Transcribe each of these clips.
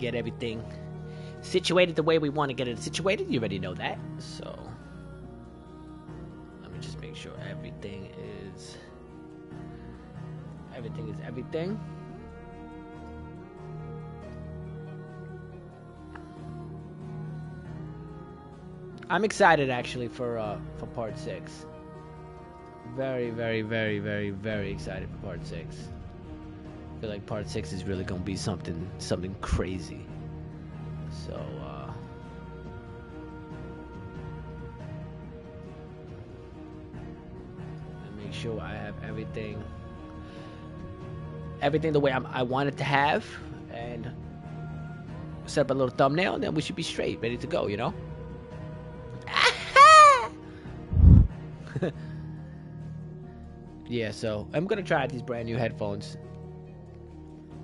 get everything situated the way we want to get it situated. You already know that. So let me just make sure everything is everything. I'm excited actually for part 6. Very, very, very, very, very excited for part 6. I feel like part 6 is really gonna be something crazy. So make sure I have everything the way I want it to have, and set up a little thumbnail, and then we should be straight, ready to go, you know? Yeah, so I'm gonna try out these brand new headphones.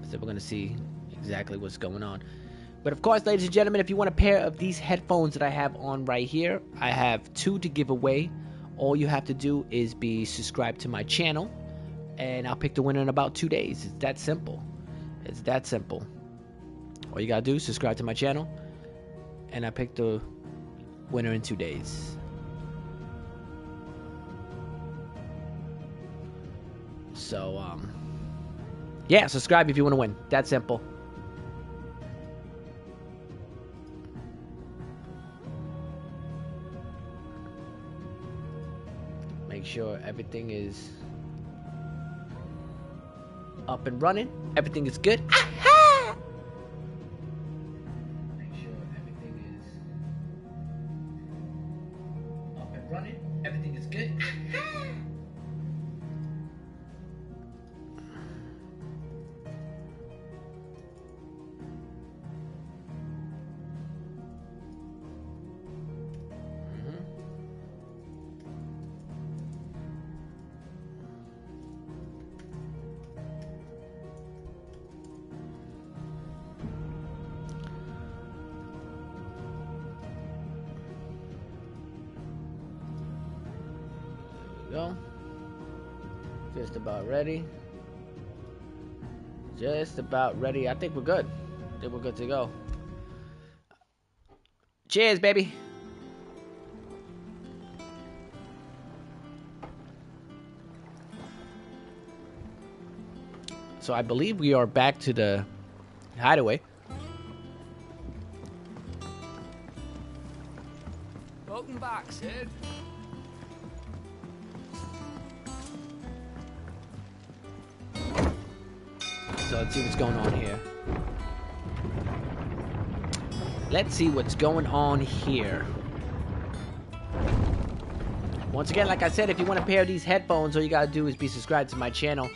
So we're gonna see exactly what's going on. But of course, ladies and gentlemen, if you want a pair of these headphones that I have on right here, I have 2 to give away. All you have to do is be subscribed to my channel, and I'll pick the winner in about 2 days. It's that simple. It's that simple. All you gotta do is subscribe to my channel, and I pick the winner in 2 days. So, yeah, subscribe if you want to win. That simple. Make sure everything is up and running. Everything is good. Aha! Make sure everything is up and running. Everything is good. Aha! Go. Just about ready. Just about ready. I think we're good. I think we're good to go. Cheers, baby. So I believe we are back to the hideaway. Welcome back, Sid. So let's see what's going on here. Let's see what's going on here. Once again, like I said, if you want a pair of these headphones, all you gotta do is be subscribed to my channel,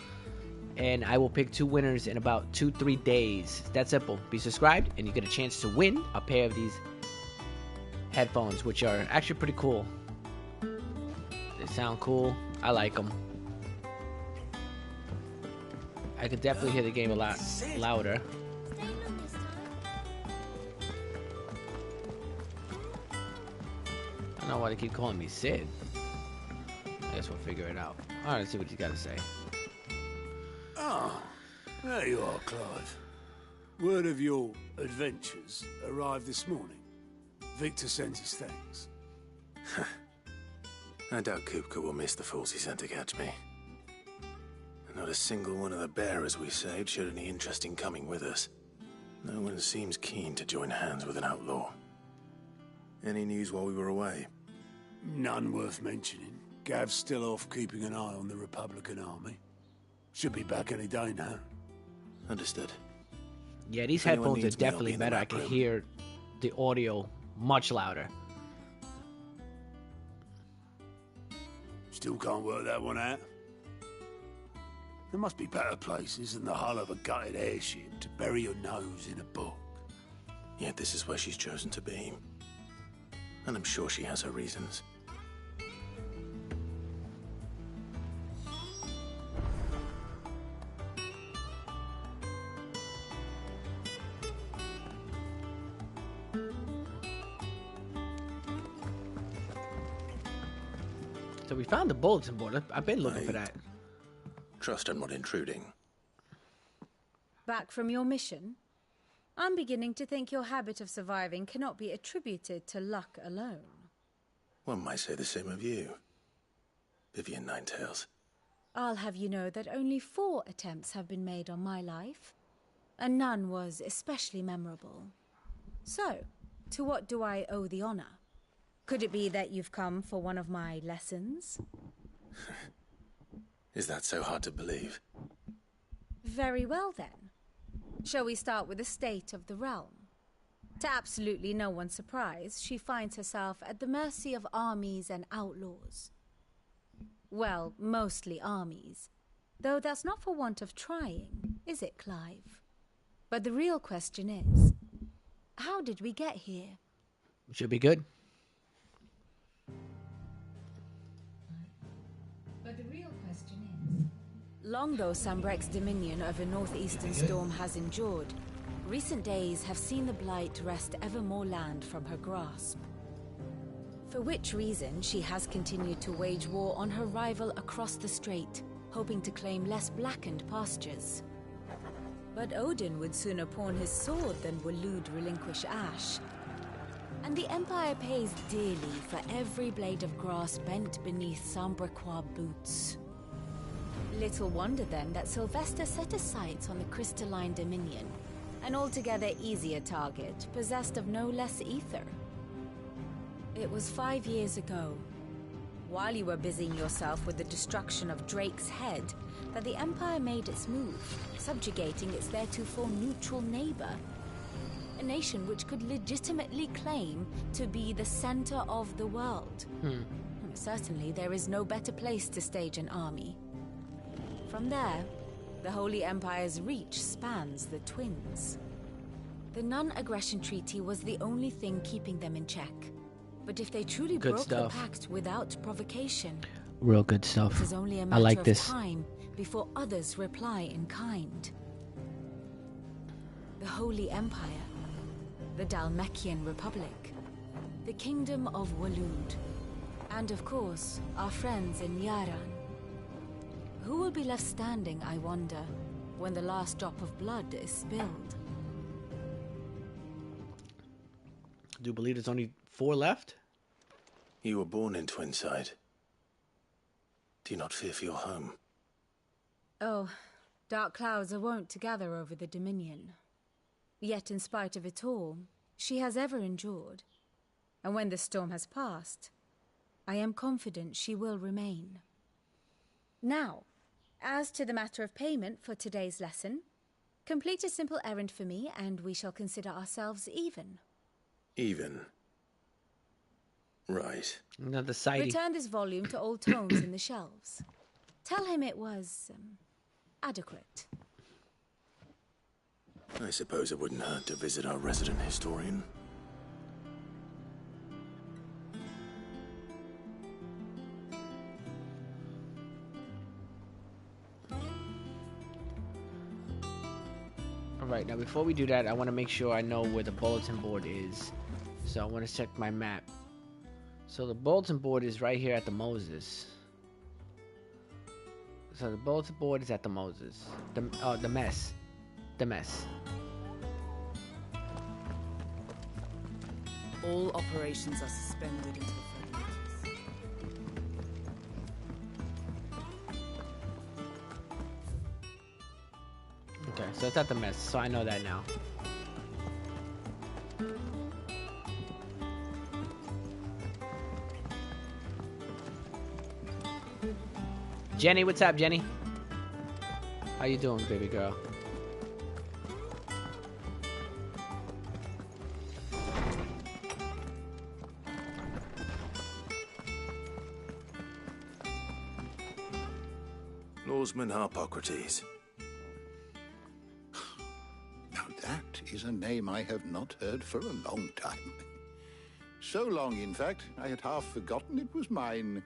and I will pick 2 winners in about 2-3 days. It's that simple. Be subscribed, and you get a chance to win a pair of these headphones, which are actually pretty cool. They sound cool. I like them. I could definitely hear the game a lot louder. I don't know why they keep calling me Sid. I guess we'll figure it out. Alright, let's see what you got to say. Ah, there you are, Clive. Word of your adventures arrived this morning. Victor sends his thanks. I doubt Kupka will miss the fools he sent to catch me. Not a single one of the bearers we saved showed any interest in coming with us. No one seems keen to join hands with an outlaw. Any news while we were away? None worth mentioning. Gav's still off keeping an eye on the Republican army. Should be back any day now. Understood. Yeah, these If anyone headphones are needs me, I'll definitely be in the better. I back can room. hear the audio much louder. Still can't work that one out. There must be better places than the hull of a gutted airship to bury your nose in a book. Yet this is where she's chosen to be. And I'm sure she has her reasons. So we found the bulletin board. I've been looking for that. Trust I'm not intruding. Back from your mission? I'm beginning to think your habit of surviving cannot be attributed to luck alone. One might say the same of you, Vivian Ninetails. I'll have you know that only 4 attempts have been made on my life, and none was especially memorable. So, to what do I owe the honor? Could it be that you've come for one of my lessons? Is that so hard to believe? Very well then. Shall we start with the state of the realm? To absolutely no one's surprise, she finds herself at the mercy of armies and outlaws. Well, mostly armies. Though that's not for want of trying, is it, Clive? But the real question is, how did we get here? Should be good. But the real question is... Long though Sambrek's dominion over northeastern Storm has endured, recent days have seen the Blight wrest ever more land from her grasp. For which reason she has continued to wage war on her rival across the strait, hoping to claim less blackened pastures. But Odin would sooner pawn his sword than Waloed relinquish Ash. And the Empire pays dearly for every blade of grass bent beneath Sambrequois boots. Little wonder then that Sylvester set his sights on the Crystalline Dominion, an altogether easier target, possessed of no less ether. It was 5 years ago, while you were busying yourself with the destruction of Drake's Head, that the Empire made its move, subjugating its theretofore neutral neighbor. A nation which could legitimately claim to be the center of the world. Certainly, there is no better place to stage an army. From there, the Holy Empire's reach spans the Twins. The non-aggression treaty was the only thing keeping them in check. But if they truly broke the pact without provocation, real good stuff. it is only a I matter like of this. time before others reply in kind. The Holy Empire, the Dhalmekian Republic, the Kingdom of Waloed, and of course, our friends in Yaran. Who will be left standing, I wonder, when the last drop of blood is spilled? Do you believe there's only 4 left? You were born in Twinside. Do you not fear for your home? Oh, dark clouds are wont to gather over the Dominion. Yet in spite of it all, she has ever endured. And when the storm has passed, I am confident she will remain. Now, as to the matter of payment for today's lesson, complete a simple errand for me and we shall consider ourselves even. Even? Right. Another sighty. Return this volume to old tomes in the shelves. Tell him it was adequate. I suppose it wouldn't hurt to visit our resident historian. Alright, now before we do that, I want to make sure I know where the bulletin board is. So I want to check my map. So the bulletin board is right here at the Moses. So the bulletin board is at the Moses. The mess. The mess. All operations are suspended until further notice. Okay, so it's at the mess, so I know that now. Jenny, what's up, Jenny? How you doing, baby girl? Lawsman Harpocrates. Now that is a name I have not heard for a long time. So long, in fact, I had half forgotten it was mine.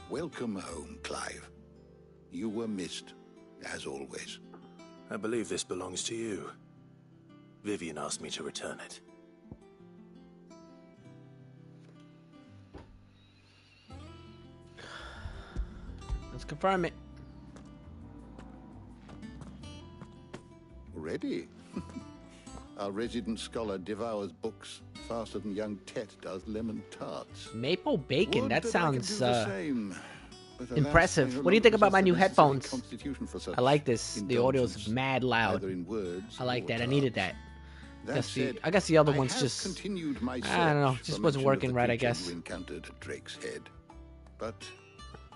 Welcome home, Clive. You were missed, as always. I believe this belongs to you. Vivian asked me to return it. Let's confirm it. Ready? Our resident scholar devours books faster than young Tet does lemon tarts. Maple bacon. Would That I could sounds do the same, but alas, impressive. I no What do you longer think about possess my the new necessary headphones? constitution for such I like this. The audio's indulgence, mad loud. either in words I like or that. I needed tarts. that. That said, I guess the other I one's have just. continued my I don't know. search Just for wasn't mention of working the right, I creature guess. you encountered at Drake's Head, but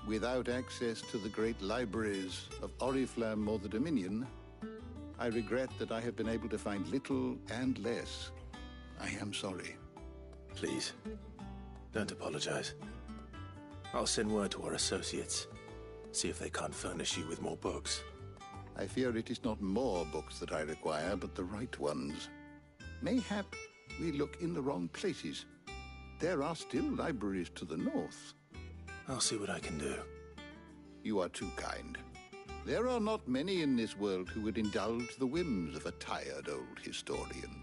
without access to the great libraries of Oriflamme or the Dominion, I regret that I have been able to find little and less. I am sorry. Please, don't apologize. I'll send word to our associates. See if they can't furnish you with more books. I fear it is not more books that I require, but the right ones. Mayhap we look in the wrong places. There are still libraries to the north. I'll see what I can do. You are too kind. There are not many in this world who would indulge the whims of a tired old historian.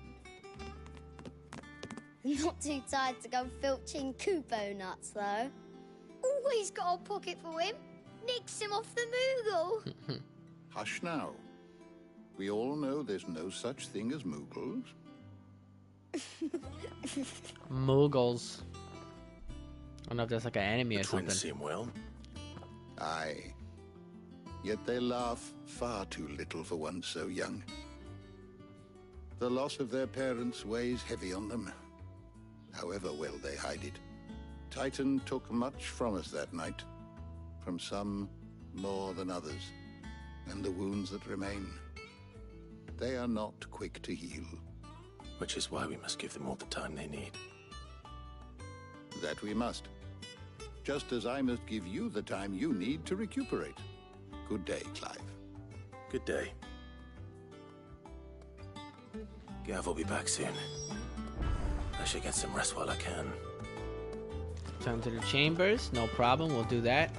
Not too tired to go filching Kupo nuts, though. Always got a pocket for him. Nicks him off the Moogle. Hush now. We all know there's no such thing as Moogles. Moogles. I don't know if that's like an enemy or The twins something. seem well. Aye. Yet they laugh far too little for one so young. The loss of their parents weighs heavy on them, however well they hide it. Titan took much from us that night, from some more than others, and the wounds that remain, they are not quick to heal. Which is why we must give them all the time they need. That we must. Just as I must give you the time you need to recuperate. Good day, Clive. Good day. Gav will be back soon. I should get some rest while I can. Turn to the chambers. No problem. We'll do that.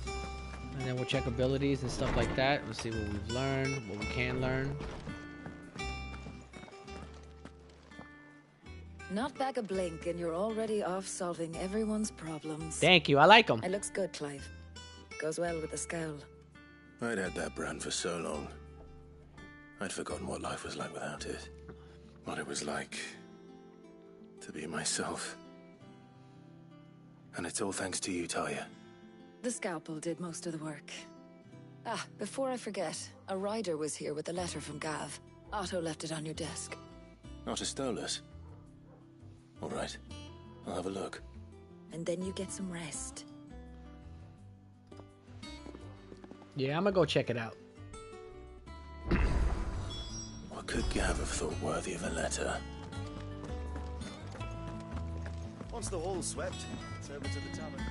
And then we'll check abilities and stuff like that. We'll see what we've learned, what we can learn. Not back a blink, and you're already off solving everyone's problems. Thank you. I like them. It looks good, Clive. Goes well with the scowl. I'd had that brand for so long. I'd forgotten what life was like without it. What it was like to be myself. And it's all thanks to you, Talia. The scalpel did most of the work. Ah, before I forget, a rider was here with a letter from Gav. Otto left it on your desk. Not a Stolas. All right, I'll have a look. And then you get some rest. Yeah, I'm gonna go check it out. What could Gav have thought worthy of a letter? Once the hall's swept, it's over to the tavern.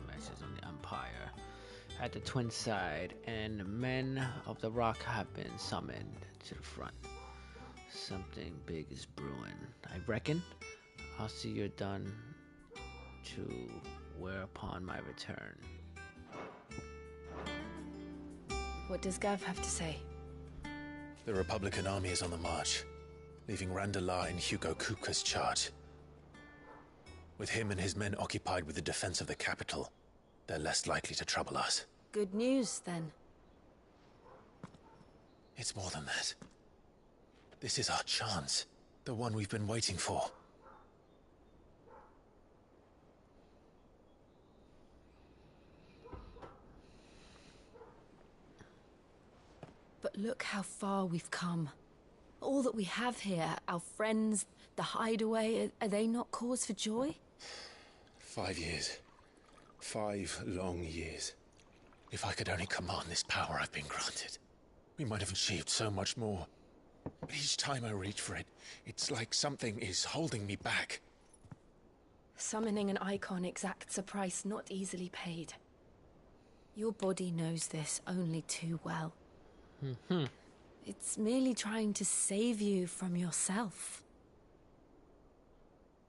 Message on the Empire. At the twin side, and the men of the rock have been summoned to the front. Something big is brewing. I reckon I'll see you're done to whereupon my return. What does Gav have to say? The Republican army is on the march, leaving Randalar in Hugo Kupka's charge. With him and his men occupied with the defense of the capital, they're less likely to trouble us. Good news, then. It's more than that. This is our chance. The one we've been waiting for. But look how far we've come. All that we have here, our friends, the hideaway, are they not cause for joy? 5 years. 5 long years. If I could only command this power I've been granted, we might have achieved so much more. But each time I reach for it, it's like something is holding me back. Summoning an icon exacts a price not easily paid. Your body knows this only too well. It's merely trying to save you from yourself.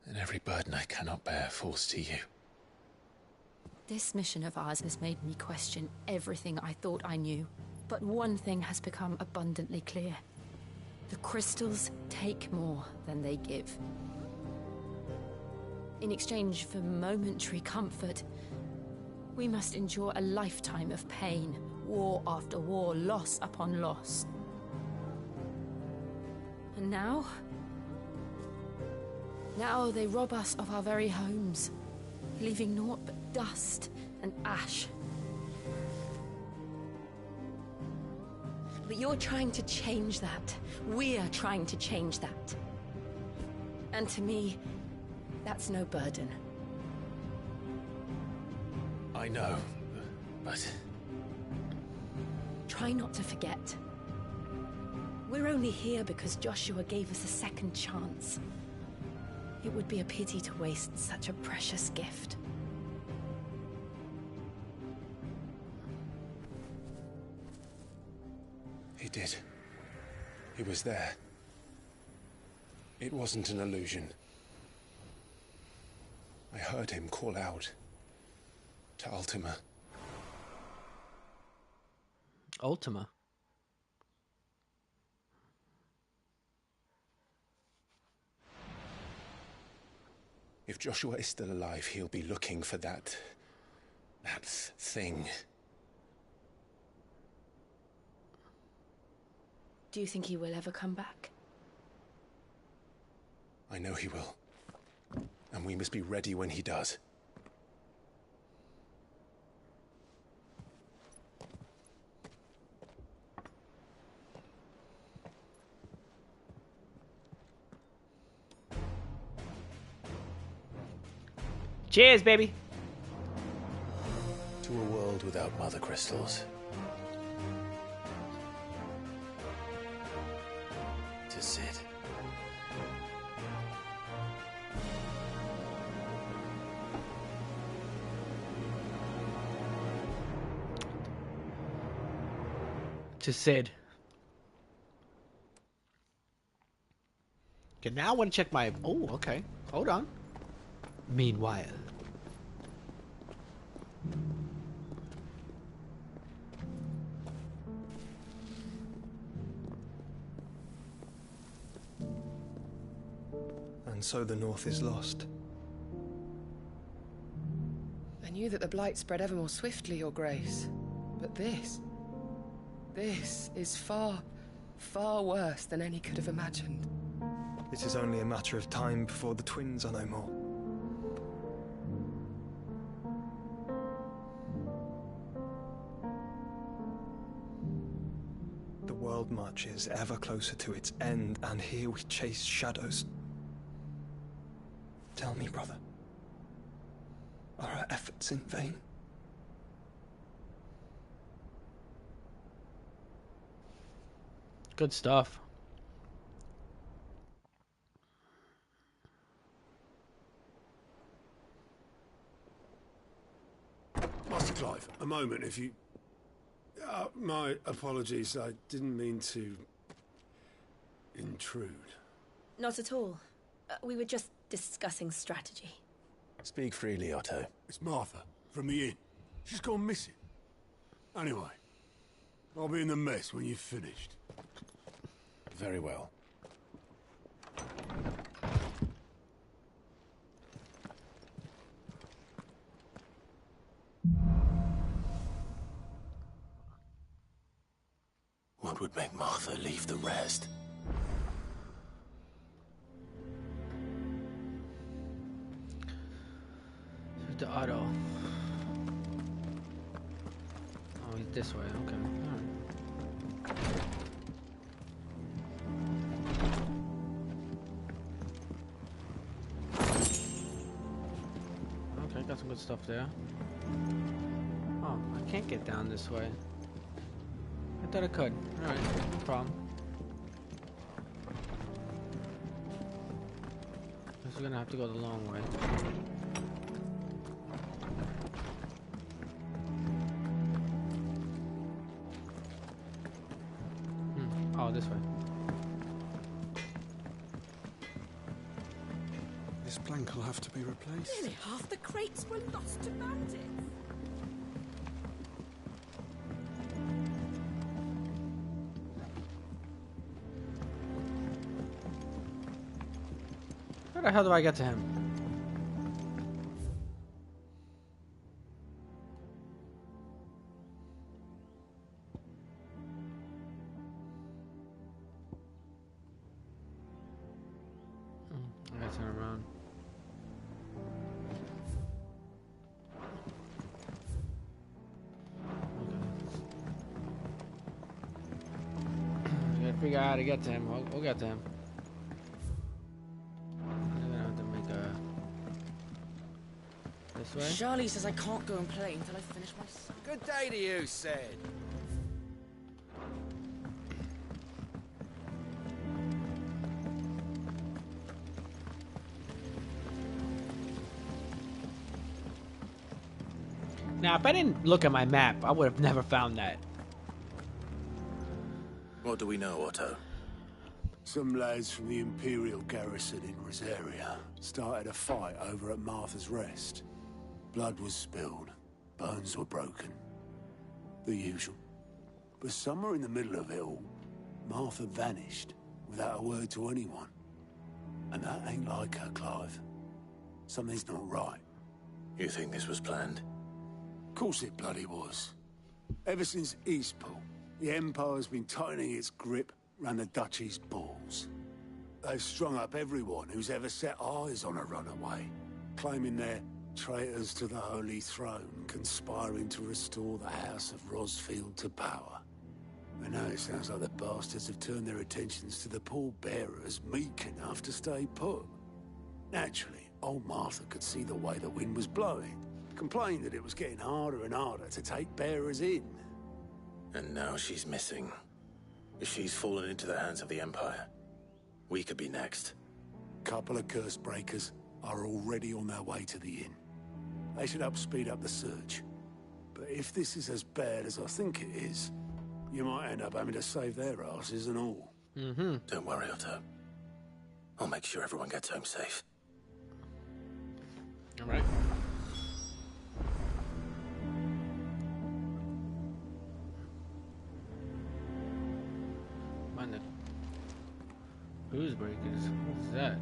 And every burden I cannot bear falls to you. This mission of ours has made me question everything I thought I knew. But one thing has become abundantly clear. The crystals take more than they give. In exchange for momentary comfort, we must endure a lifetime of pain, war after war, loss upon loss. And now they rob us of our very homes, leaving naught but dust and ash. But you're trying to change that. We're trying to change that. And to me, that's no burden. I know, but... Try not to forget. We're only here because Joshua gave us a second chance. It would be a pity to waste such a precious gift. He did. He was there. It wasn't an illusion. I heard him call out to Ultima. Ultima? If Joshua is still alive, he'll be looking for that thing. Do you think he will ever come back? I know he will. And we must be ready when he does. Cheers, baby. To a world without mother crystals. To Cid. To Cid. Okay, now I want to check my... Oh, okay. Hold on. Meanwhile. And so the North is lost. I knew that the Blight spread ever more swiftly, Your Grace. But this is far, far worse than any could have imagined. It is only a matter of time before the twins are no more. The world marches ever closer to its end, and here we chase shadows. Tell me, brother, are our efforts in vain? Good stuff. Master Clive, a moment, if you... my apologies, I didn't mean to... intrude. Not at all. We were just discussing strategy. Speak freely, Otto. It's Martha, from the inn. She's gone missing. Anyway, I'll be in the mess when you've finished. Very well. What would make Martha leave the rest? To Otto. Oh, he's this way. Okay. All right. Okay, got some good stuff there. Oh, I can't get down this way. I thought I could. Alright, no problem. Guess we're gonna have to go the long way. Oh, this way. This plank will have to be replaced. Nearly half the crates were lost to bandits. How the hell do I get to him? I gotta turn around. I gotta figure out how to get to him. We'll get to him. Way? Charlie says I can't go and play until I finish my song. Good day to you, said. Now, if I didn't look at my map, I would have never found that. What do we know, Otto? Some lads from the Imperial garrison in Rosaria started a fight over at Martha's Rest. Blood was spilled, bones were broken. The usual. But somewhere in the middle of it all, Martha vanished without a word to anyone. And that ain't like her, Clive. Something's not right. You think this was planned? Of course it bloody was. Ever since Eastpool, the Empire's been tightening its grip round the Duchy's balls. They've strung up everyone who's ever set eyes on a runaway, claiming they're traitors to the Holy Throne, conspiring to restore the House of Rosfield to power. And now it sounds like the bastards have turned their attentions to the pallbearers meek enough to stay put. Naturally, old Martha could see the way the wind was blowing, complained that it was getting harder and harder to take bearers in. And now she's missing. If she's fallen into the hands of the Empire, we could be next. Couple of curse breakers are already on their way to the inn. They should help speed up the search. But if this is as bad as I think it is, you might end up having to save their asses and all. Don't worry, Otto. I'll make sure everyone gets home safe. All right. Mind the Cruise breakers. What's that?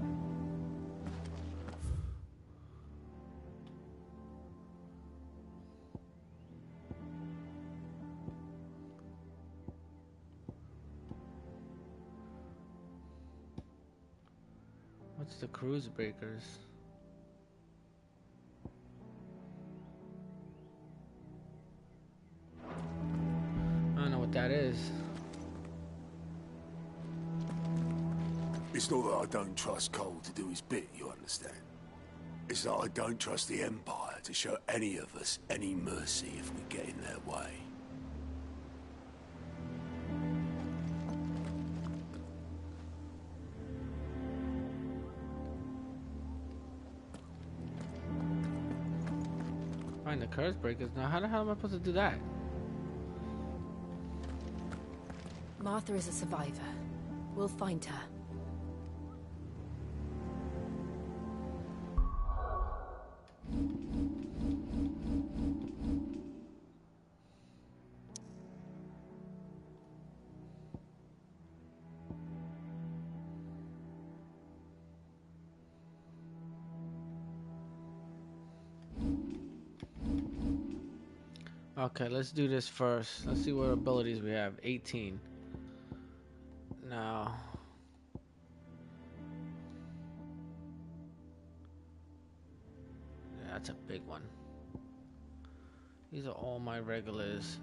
What's the cruise breakers? I don't know what that is. It's not that I don't trust Cole to do his bit, you understand? It's that I don't trust the Empire to show any of us any mercy if we get in their way. Find the curse breakers. Now, how the hell am I supposed to do that? Martha is a survivor. We'll find her. Okay, let's do this first. Let's see what abilities we have. 18. Now. Yeah, that's a big one. These are all my regulars.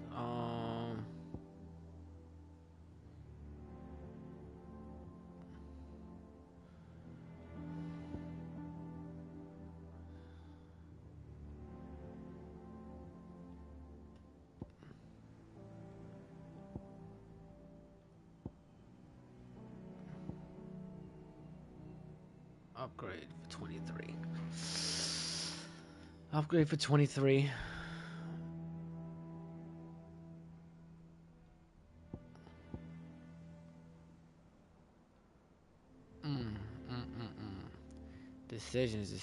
Upgrade for 23. Upgrade for 23. Decisions.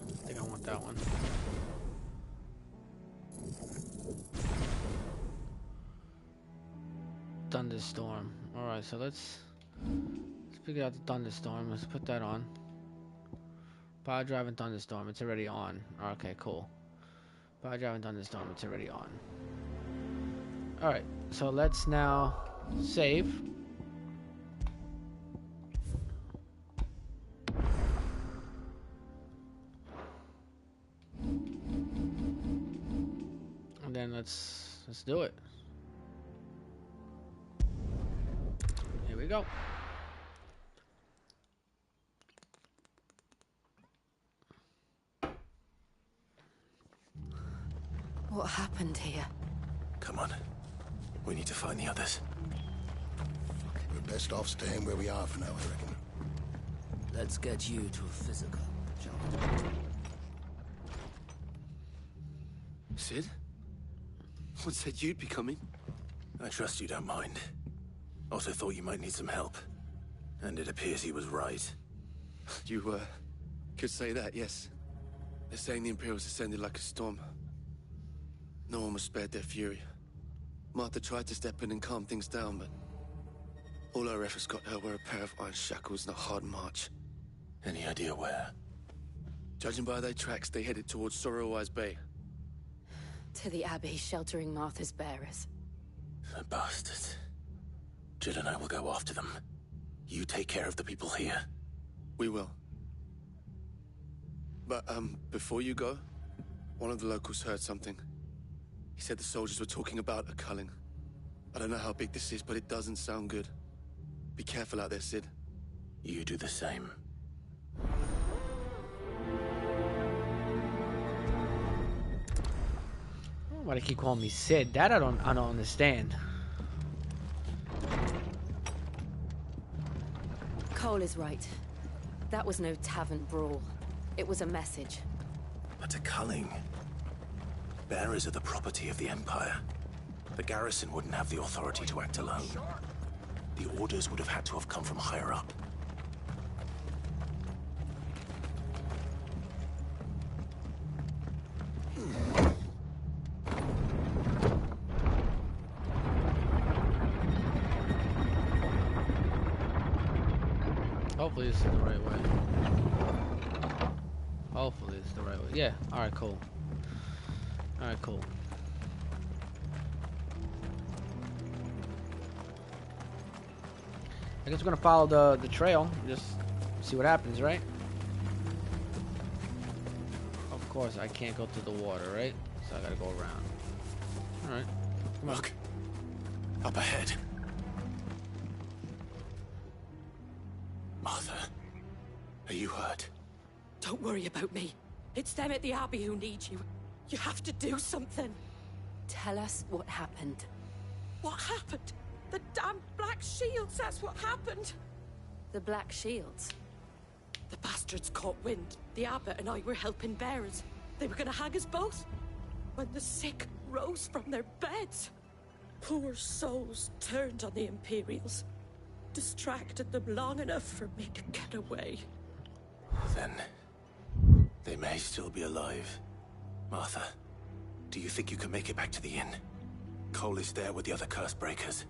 I think I want that one. Thunderstorm. Alright, so let's figure out the thunderstorm. Let's put that on. Power drive and thunderstorm. It's already on. Okay, cool. Power drive and thunderstorm. It's already on. Alright, so let's now save. And then let's do it. Here we go. What happened here? Come on. We need to find the others. We're best off staying where we are for now, I reckon. Let's get you to a physical, shall we? Sid? What said you'd be coming? I trust you don't mind. Also thought you might need some help. And it appears he was right. You, could say that, yes. They're saying the Imperials descended like a storm. No one was spared their fury. Martha tried to step in and calm things down, but all our efforts got her were a pair of iron shackles and a hard march. Any idea where? Judging by their tracks, they headed towards Sorrowwise Bay. To the Abbey sheltering Martha's bearers. The bastards. Jill and I will go after them. You take care of the people here. We will. But, before you go, one of the locals heard something. He said the soldiers were talking about a culling. I don't know how big this is, but it doesn't sound good. Be careful out there, Sid. You do the same. Why do they keep calling me Sid? That I don't understand. Cole is right. That was no tavern brawl. It was a message. But a culling. Bearers are the property of the Empire. The garrison wouldn't have the authority to act alone. The orders would have had to have come from higher up. Hopefully this is the right way. Hopefully it's the right way. Yeah, alright, cool. Alright, cool. I guess we're gonna follow the trail, just see what happens, right? Of course, I can't go through the water, right? So I gotta go around. Alright. Look. Up ahead. Martha, are you hurt? Don't worry about me. It's them at the Abbey who need you. You have to do something. Tell us what happened. What happened? The damn Black Shields, that's what happened. The Black Shields? The bastards caught wind. The Abbot and I were helping bearers. They were gonna hang us both. When the sick rose from their beds. Poor souls turned on the Imperials. Distracted them long enough for me to get away. Then, they may still be alive. Martha, do you think you can make it back to the inn? Cole is there with the other curse breakers.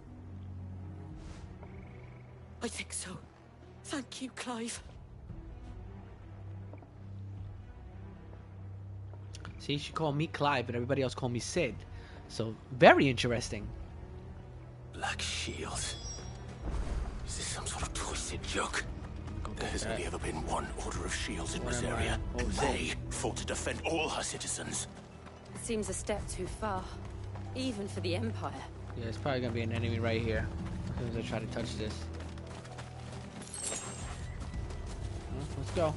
I think so. Thank you, Clive. See, she called me Clive, but everybody else called me Sid. So, very interesting. Black Shields. Is this some sort of twisted joke? There has only ever been one Order of Shields in Rosaria, and they fought to defend all her citizens. It seems a step too far, even for the Empire. Yeah, it's probably gonna be an enemy right here as soon as I try to touch this. Well, let's go.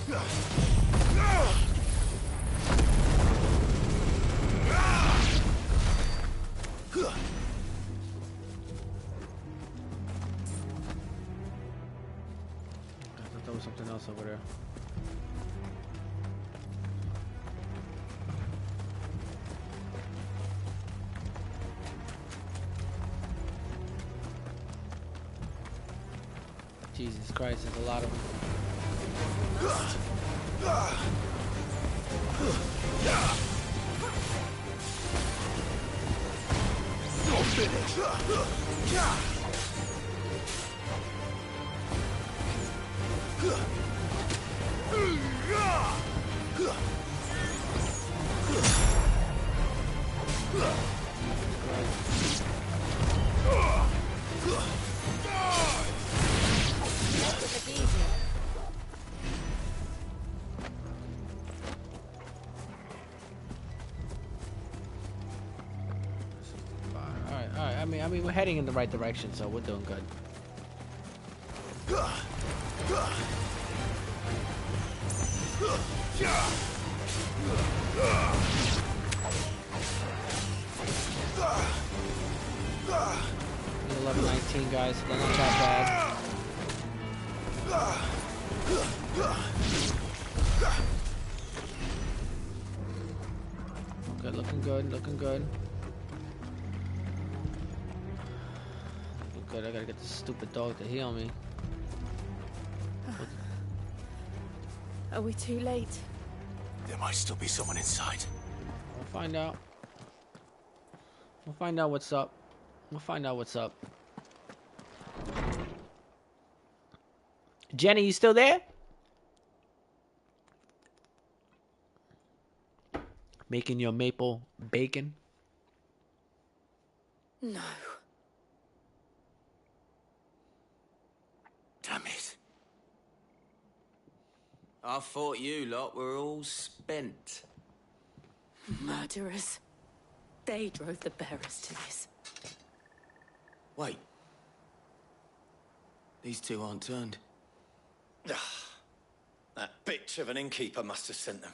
thought there was something else over there. Jesus Christ, there's a lot of them. I mean, we're heading in the right direction, so we're doing good. Level 19, guys. They're not that bad. Good, looking good, looking good. Good, I gotta get this stupid dog to heal me. Are we too late? There might still be someone inside. We'll find out. We'll find out what's up. We'll find out what's up. Jenny, you still there? Making your maple bacon? No. Damn it. I thought you lot were all spent. Murderers. They drove the bearers to this. Wait. These two aren't turned. That bitch of an innkeeper must have sent them.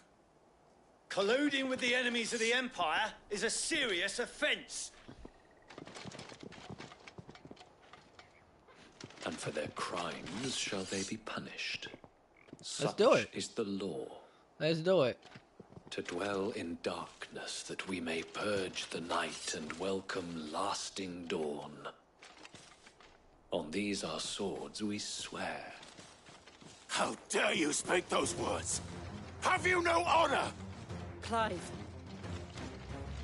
Colluding with the enemies of the Empire is a serious offense. And for their crimes shall they be punished. Let's do it. Is the law. Let's do it. To dwell in darkness that we may purge the night and welcome lasting dawn. On these our swords we swear. How dare you speak those words? Have you no honor? Clive.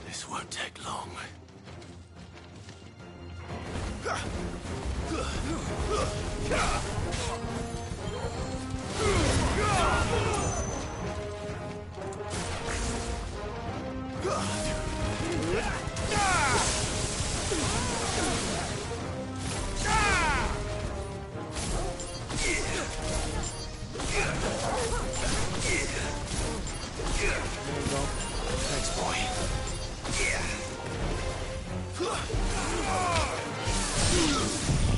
This won't take long. Thanks, boy.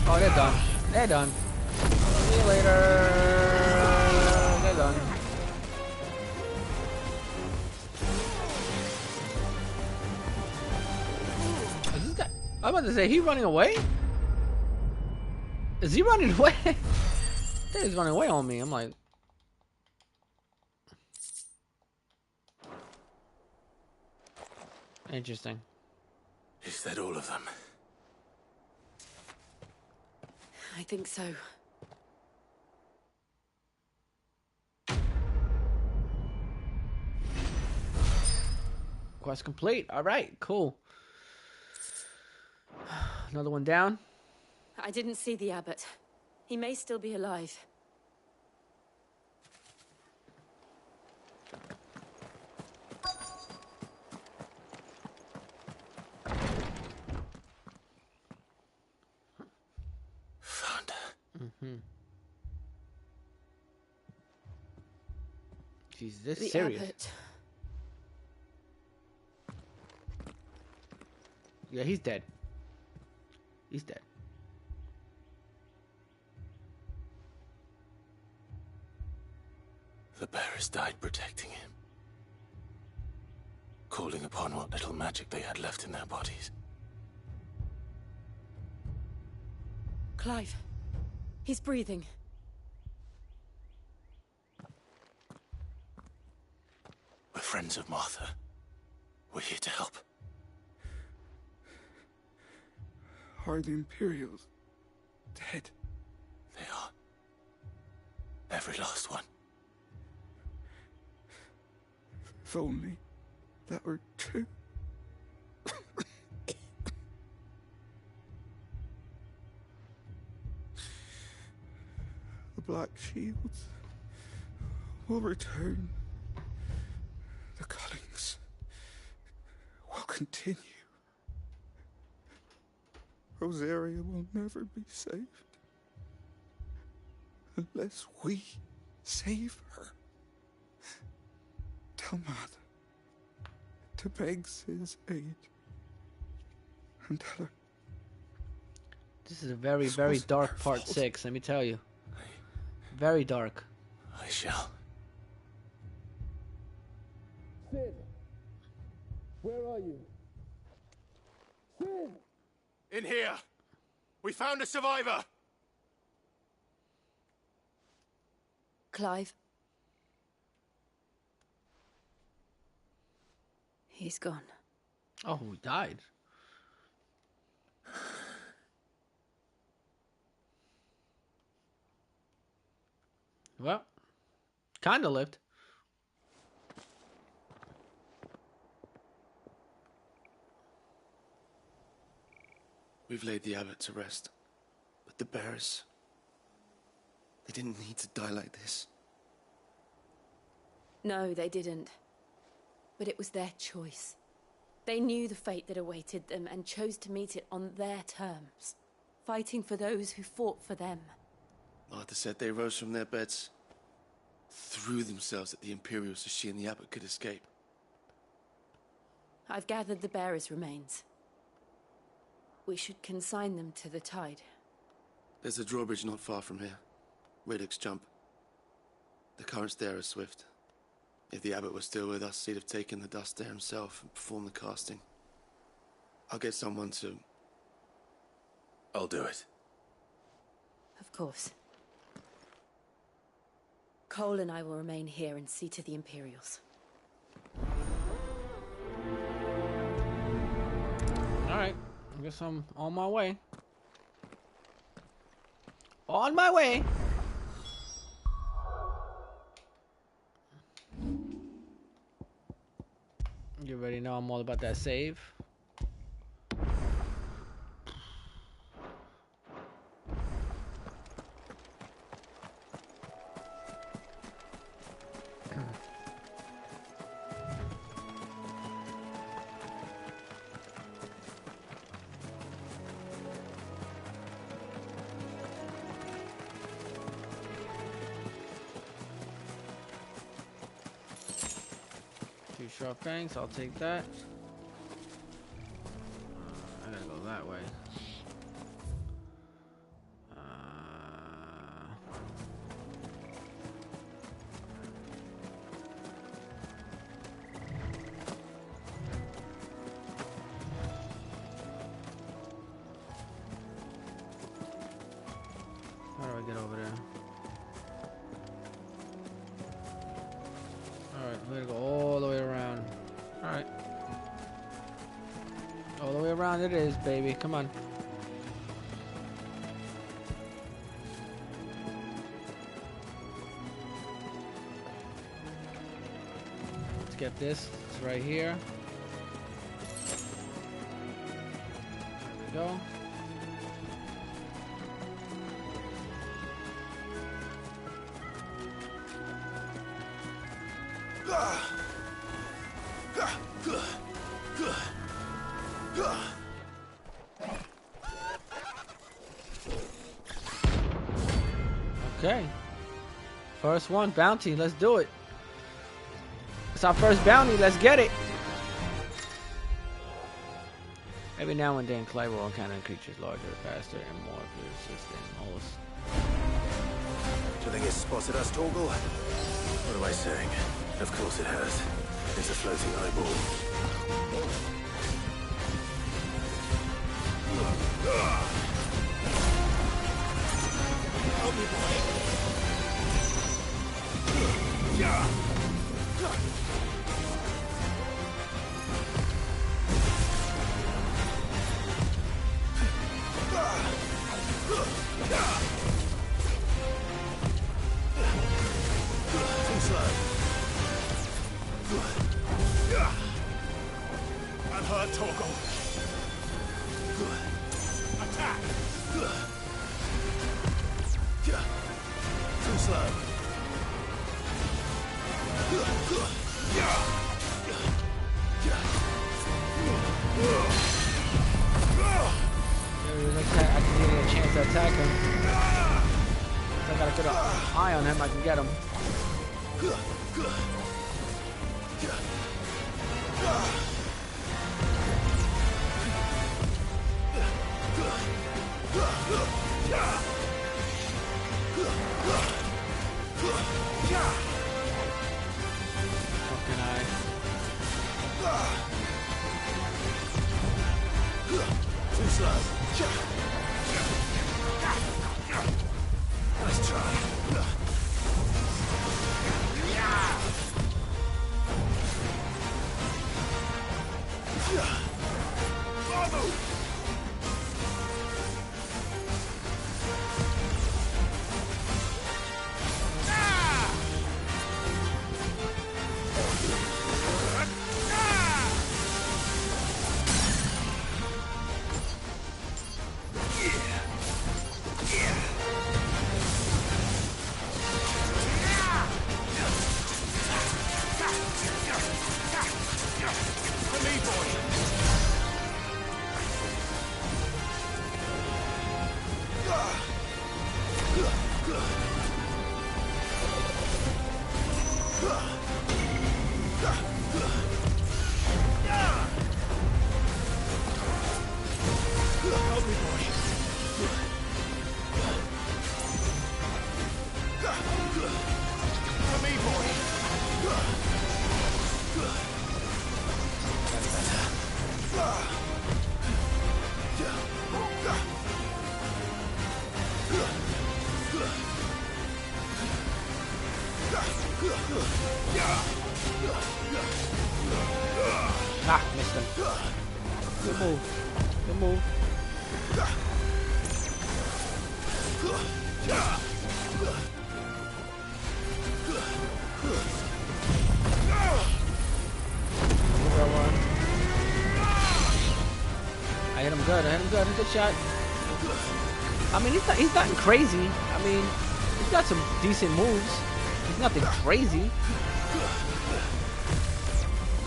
Oh, they're done. They're done. See you later. They're done. Is this guy? I'm about to say, he running away? Is he running away? I think he's running away on me. I'm like... Interesting. Is that all of them? I think so. Quest complete. All right, cool. Another one down. I didn't see the abbot. He may still be alive. Found her. Jeez, this The is serious. abbot. Yeah, he's dead. He's dead. The bearers died protecting him, calling upon what little magic they had left in their bodies. Clive, he's breathing. We're friends of Martha. We're here to help. Are the Imperials dead? They are. Every last one. If only that were true. The Black Shields will return. The Cullings will continue. Rosaria will never be saved unless we save her. Tell Matt to beg his aid and tell her. This is a very, very dark part 6, let me tell you. Very dark. I shall. Sid, where are you? Sid! In here! We found a survivor! Clive. He's gone. Oh, he died. Well, kinda lived. We've laid the abbot to rest. But the bearers... they didn't need to die like this. No, they didn't. But it was their choice. They knew the fate that awaited them and chose to meet it on their terms, fighting for those who fought for them. Martha said they rose from their beds, threw themselves at the Imperials so she and the abbot could escape. I've gathered the bearers' remains. We should consign them to the tide. There's a drawbridge not far from here. Radix Jump. The currents there are swift. If the abbot was still with us, he'd have taken the dust there himself and performed the casting. I'll get someone to... I'll do it. Of course. Cole and I will remain here and see to the Imperials. Alright, I guess I'm on my way. On my way! You already know I'm all about that save. Sharp fangs, I'll take that. I gotta go that way. How do I get over there? Alright, we're gonna go all the way around. Alright. All the way around it is, baby. Come on. Let's get this. It's right here. There we go. Okay. First one, bounty. Let's do it. It's our first bounty. Let's get it. Every now and then, Clive will encounter creatures larger, faster, and more resistant than most. Do you think it's spotted us, Torgal? What am I saying? Of course it has. It's a floating eyeball. Help me, boy. Yeah. Too slow. I'm hurt, Torgal. Attack! Too slow. I can get a chance to attack him. If I got a good eye on him, I can get him. Fucking eye. Too slow. Nice try. Ah, missed him. Good move. Good move. I hit him good. I hit him good. Good shot. I mean, he's nothing crazy. I mean, he's got some decent moves. He's nothing crazy.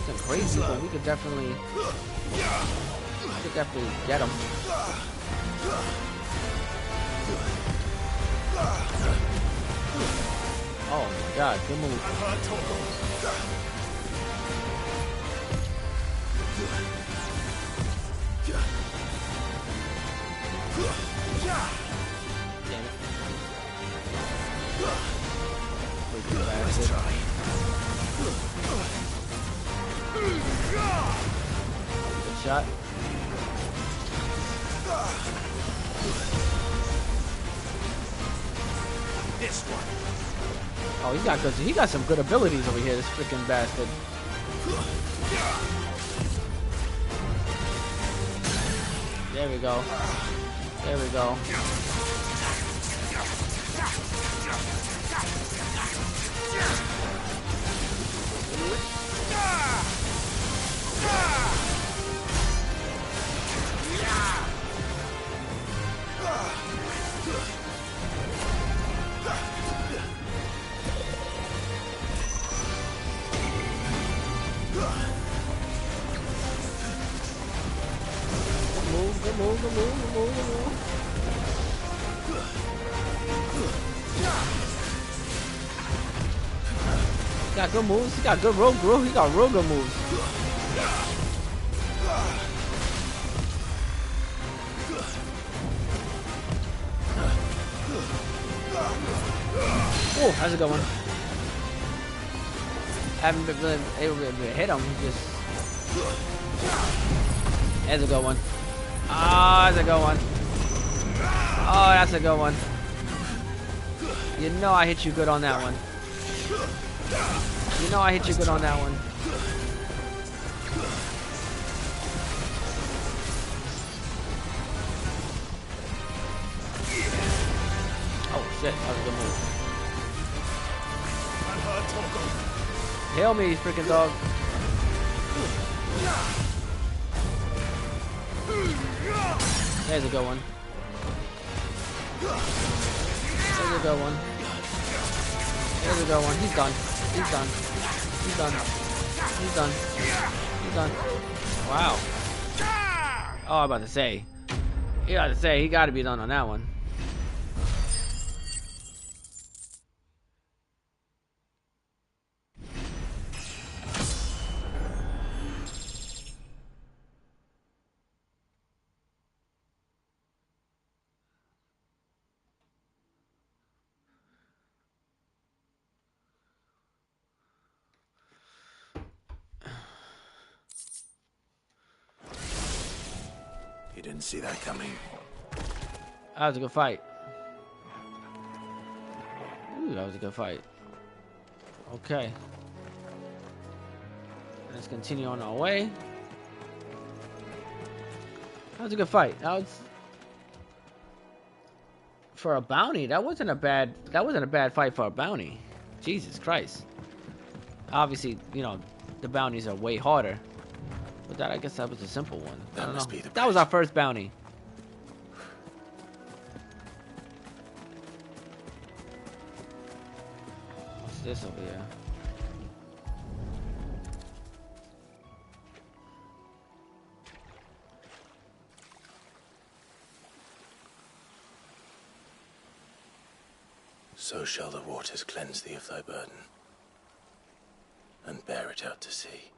Nothing crazy, but we could definitely get him. Oh my God, good move. Damn it. Let's try. Good shot. This one. Oh, he got some good abilities over here, this freaking bastard. There we go. There we go. Good move. He got good moves. He got good real good moves. Oh, that's a good one. Haven't been really able to hit him. Just that's a good one. Oh, that's a good one. Oh, that's a good one. You know I hit you good on that one. You know I hit you good on that one. Oh shit, that was a good move. Heal me, freaking dog. There's a good one. There's a good one. There's a good one. He's done. He's done. He's done. He's done. He's done. Wow. Oh, I'm about to say. He got to be done on that one. Didn't see that coming. That was a good fight. Ooh, that was a good fight. Okay. Let's continue on our way. That was a good fight. That was for a bounty. That wasn't a bad fight for a bounty. Jesus Christ. Obviously, you know, the bounties are way harder. But that, I guess that was a simple one. I don't know. That was our first bounty. What's this over here? So shall the waters cleanse thee of thy burden, and bear it out to sea.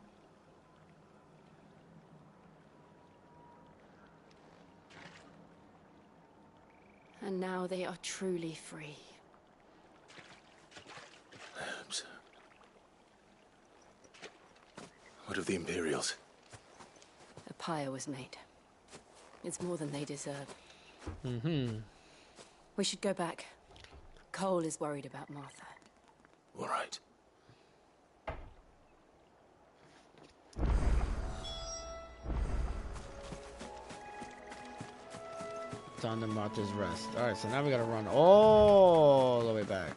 And now they are truly free. I hope so. What of the Imperials? A pyre was made. It's more than they deserve. Mm-hmm. We should go back. Cole is worried about Martha. All right. Down to Martha's Rest. Alright, so now we gotta run all the way back.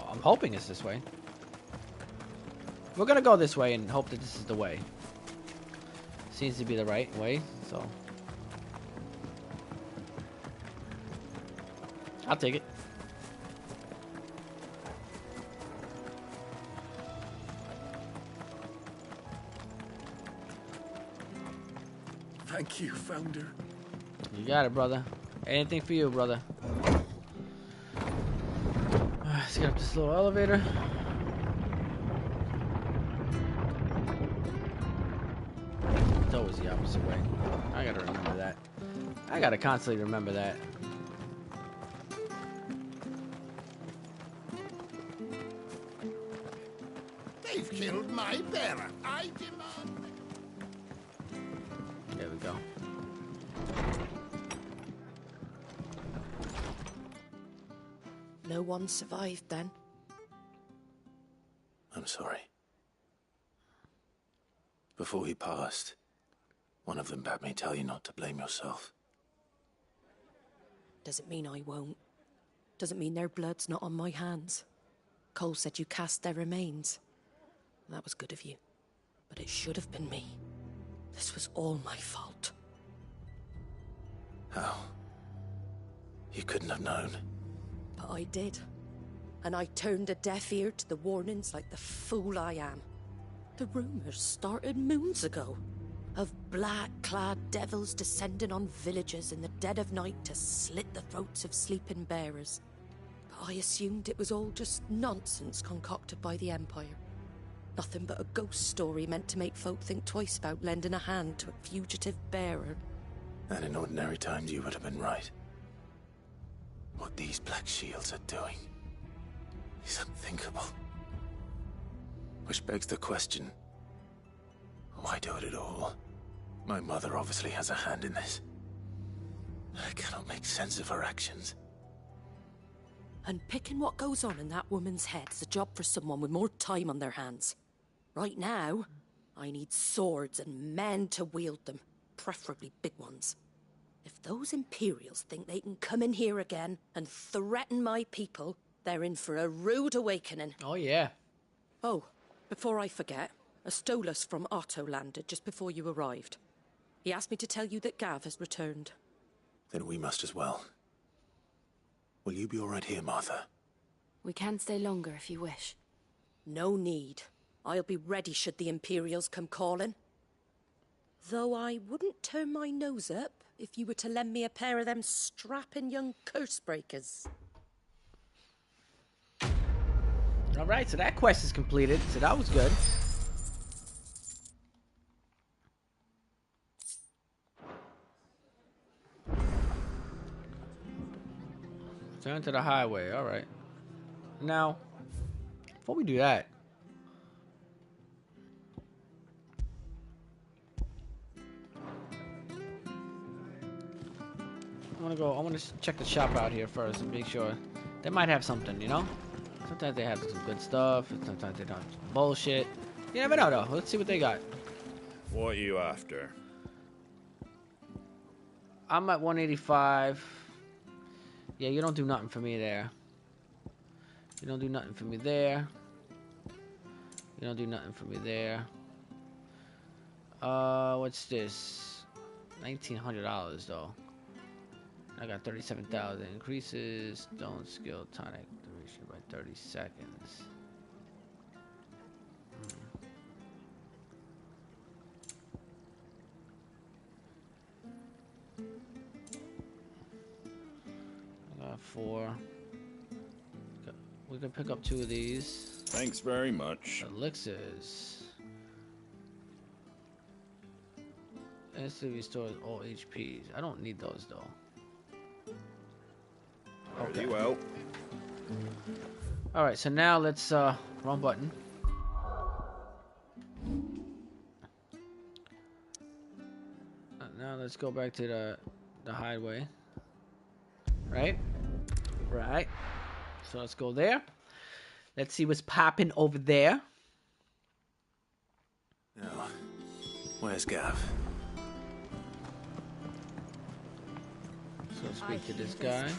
I'm hoping it's this way. We're gonna go this way and hope that this is the way. Seems to be the right way, so I'll take it. Thank you, Founder. You got it, brother. Anything for you, brother. Let's get up this little elevator. It's always the opposite way. I gotta remember that. I gotta constantly remember that. They've killed my bearer. I demand. There we go. No one survived then. I'm sorry. Before he passed, one of them bade me tell you not to blame yourself. Doesn't mean I won't. Doesn't mean their blood's not on my hands. Cole said you cast their remains. That was good of you. But it should have been me. This was all my fault. How? You couldn't have known. But I did. And I turned a deaf ear to the warnings like the fool I am. The rumors started moons ago. Of black-clad devils descending on villages in the dead of night to slit the throats of sleeping bearers. But I assumed it was all just nonsense concocted by the Empire. Nothing but a ghost story meant to make folk think twice about lending a hand to a fugitive bearer. And in ordinary times, you would have been right. What these Black Shields are doing is unthinkable. Which begs the question, why do it at all? My mother obviously has a hand in this. I cannot make sense of her actions. Unpicking what goes on in that woman's head is a job for someone with more time on their hands. Right now, I need swords and men to wield them, preferably big ones. If those Imperials think they can come in here again and threaten my people, they're in for a rude awakening. Oh, yeah. Oh, before I forget, a Stolas from Otto landed just before you arrived. He asked me to tell you that Gav has returned. Then we must as well. Will you be all right here, Martha? We can stay longer if you wish. No need. I'll be ready should the Imperials come calling. Though I wouldn't turn my nose up if you were to lend me a pair of them strapping young curse breakers. Alright, so that quest is completed, so that was good. Turn to the highway, alright. Now, before we do that, I want to check the shop out here first and make sure they might have something, you know? Sometimes they have some good stuff, sometimes they don't have some bullshit. You never know though. Let's see what they got. What are you after? I'm at 185. Yeah, you don't do nothing for me there. You don't do nothing for me there. You don't do nothing for me there. What's this? $1,900 though. I got 37,000. Increases stone skill tonic duration by 30 seconds. I got 4. We can pick up 2 of these. Thanks very much. Elixirs. Instantly restores all HPs. I don't need those though. Okay. Well. All right, so now let's wrong button. Now let's go back to the highway. Right? Right. So let's go there. Let's see what's popping over there. Now, where's Gav? So speak to this guy.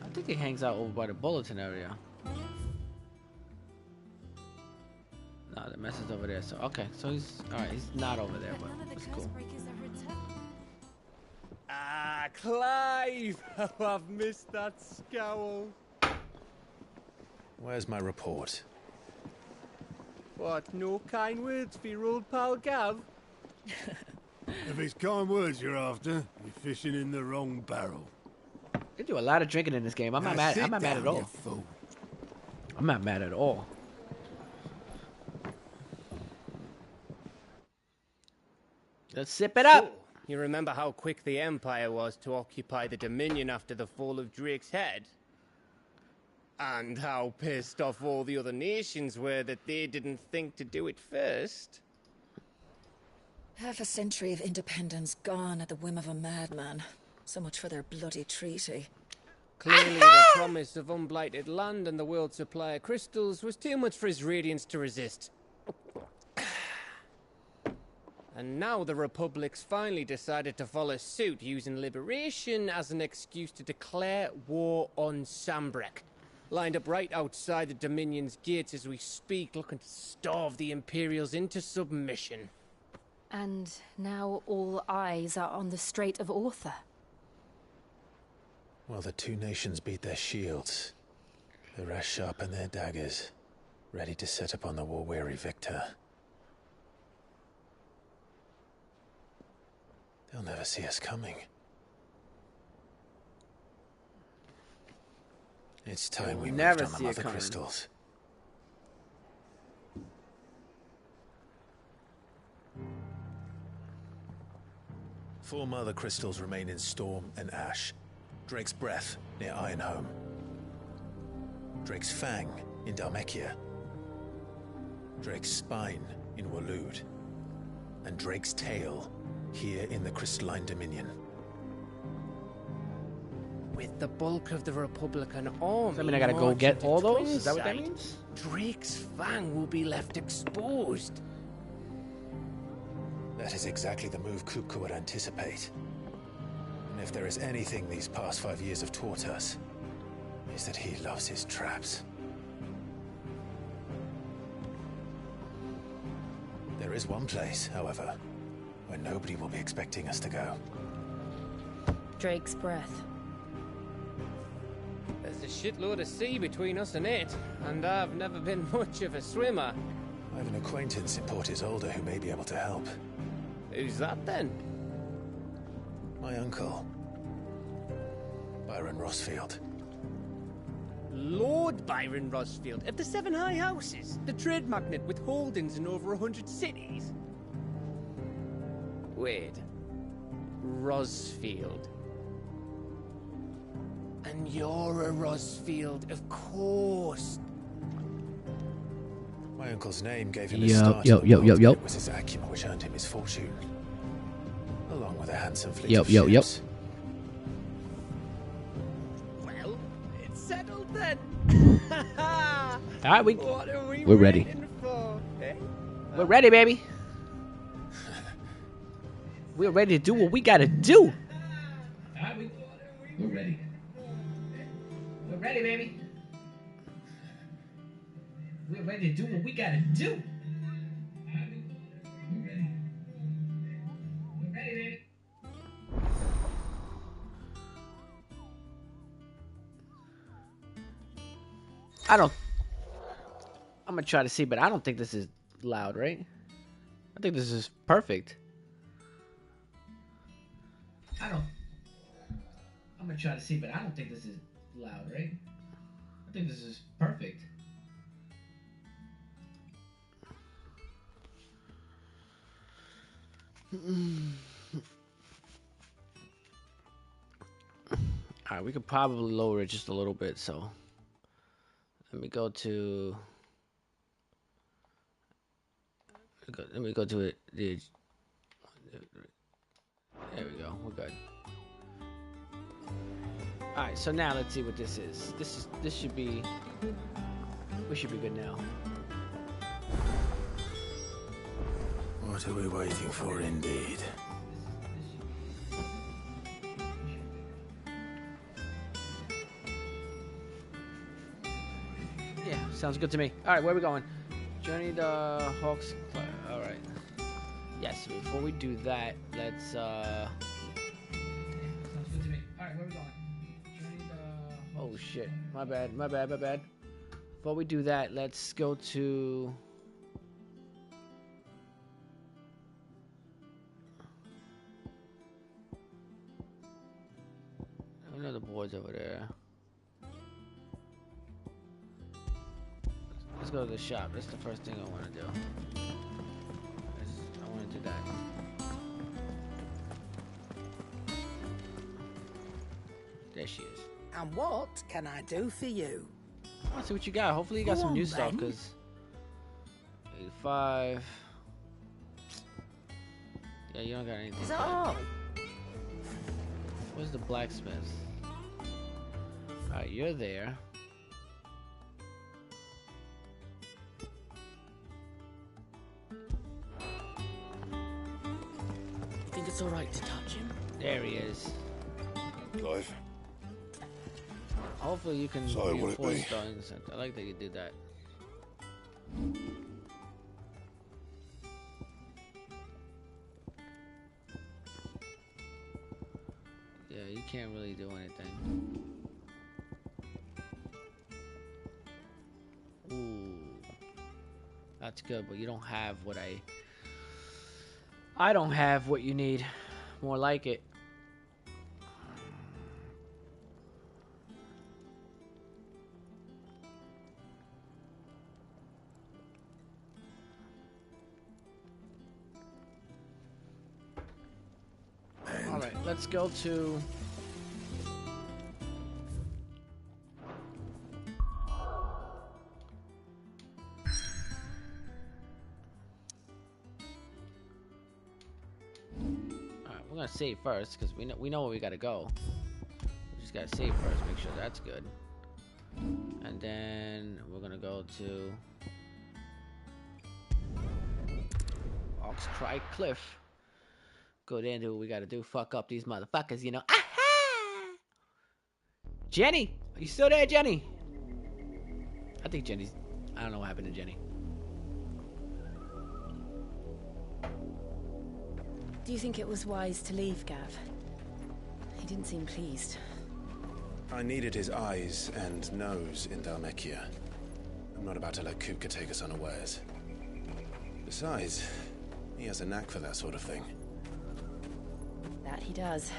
I think he hangs out over by the bulletin area. No, the message over there. So okay, so he's alright. He's not over there, but it's cool. Ah, Clive! Oh, I've missed that scowl. Where's my report? What? No kind words for your old pal Gav? If it's kind words you're after, you're fishing in the wrong barrel. They do a lot of drinking in this game. I'm not mad. I'm not mad at all. I'm not mad at all. Let's sip it up. You remember how quick the Empire was to occupy the Dominion after the fall of Drake's Head? And how pissed off all the other nations were that they didn't think to do it first. Half a century of independence gone at the whim of a madman. So much for their bloody treaty. Clearly the promise of unblighted land and the world's supply of crystals was too much for his radiance to resist. And now the Republic's finally decided to follow suit, using liberation as an excuse to declare war on Sanbreque. Lined up right outside the Dominion's gates as we speak, looking to starve the Imperials into submission. And now all eyes are on the Strait of Author. Well, the two nations beat their shields. The rest sharpen their daggers, ready to set upon the war-weary victor. They'll never see us coming. It's time we moved on the mother crystals. 4 mother crystals remain in Storm and Ash. Drake's Breath near Ironhome. Drake's Fang in Dhalmekia. Drake's Spine in Waloed. And Drake's Tail here in the Crystalline Dominion. With the bulk of the Republican army, Does that mean I gotta go get all those? Is that what that Twinside, means? Drake's Fang will be left exposed. That is exactly the move Kupka would anticipate. And if there is anything these past 5 years have taught us, is that he loves his traps. There is one place, however, where nobody will be expecting us to go. Drake's Breath. There's a shitload of sea between us and it, and I've never been much of a swimmer. I have an acquaintance in Port Isolde who may be able to help. Who's that then? My uncle, Byron Rosfield. Lord Byron Rosfield of the Seven High Houses, the trade magnate with holdings in over 100 cities. Wait, Rosfield. And you're a Rosfield, of course. My uncle's name gave him his Yup, start. yup, in the yup, world, yup, but yup. It was his acumen which earned him his fortune, along with a handsome fleet Yup, of yup, yup. ships. Well, it's settled then. Alright, What are we we're ready. waiting for, eh? We're ready, baby. We're ready to do what we gotta do. We're ready. We're ready, baby. We're ready to do what we gotta do. We're ready. We're ready, baby. I'm gonna try to see, but I don't think this is loud, right? I think this is perfect. I'm gonna try to see, but I don't think this is loud, right? I think this is perfect. Alright, we could probably lower it just a little bit, so let me go to let me go to it. There we go. We're good. Alright, so now let's see what this is. This should be, we should be good now. What are we waiting for, indeed? Yeah, sounds good to me. Alright, where are we going? Journey to Hawks. Alright. Yes, before we do that, let's sounds good to me. Alright, where are we going? Journey to Oh shit. My bad. Before we do that, let's go to I know the board's over there. Let's go to the shop. That's the first thing I want to do. I want to do that. There she is. And what can I do for you? I want to see what you got. Hopefully you got Go some on, new stuff, then. because 85. Yeah, you don't got anything. Is that all? Where's the blacksmith? Alright, you're there. You think it's all right to touch him? There he is. Clive. Hopefully you can So, will it reinforce be? things. I like that you did that. Yeah, you can't really do anything. Ooh. That's good, but you don't have what I don't have what you need. More like it. let's go to... Alright, we're gonna save first, because we know where we gotta go. We just gotta save first, make sure that's good. And then we're gonna go to... Oxcry Cliff. Go there and do what we gotta do. Fuck up these motherfuckers, you know. Aha! Jenny! Are you still there, Jenny? I think Jenny's... I don't know what happened to Jenny. Do you think it was wise to leave, Gav? He didn't seem pleased. I needed his eyes and nose in Dhalmekia. I'm not about to let Kupka take us unawares. Besides, he has a knack for that sort of thing. That he does.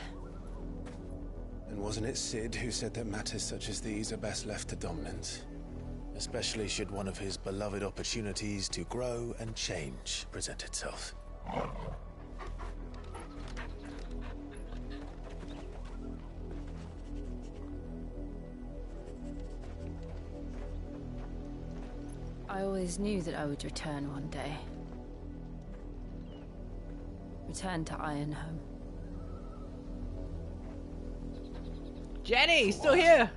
And wasn't it Sid who said that matters such as these are best left to dominance? Especially should one of his beloved opportunities to grow and change present itself. I always knew that I would return one day. Return to Ironhome. Jenny, still here!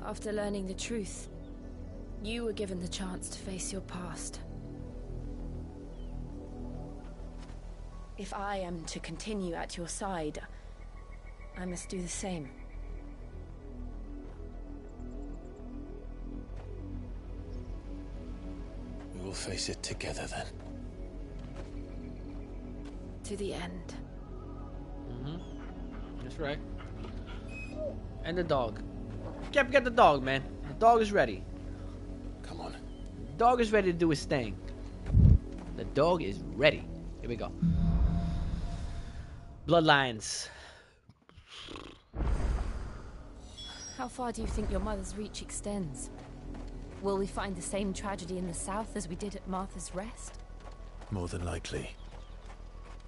After learning the truth, you were given the chance to face your past. If I am to continue at your side, I must do the same. We will face it together then. To the end. Mm-hmm. That's right. And the dog. Can't forget the dog, man. The dog is ready. Come on. The dog is ready to do his thing. The dog is ready. Here we go. Bloodlines. How far do you think your mother's reach extends? Will we find the same tragedy in the south as we did at Martha's Rest? More than likely.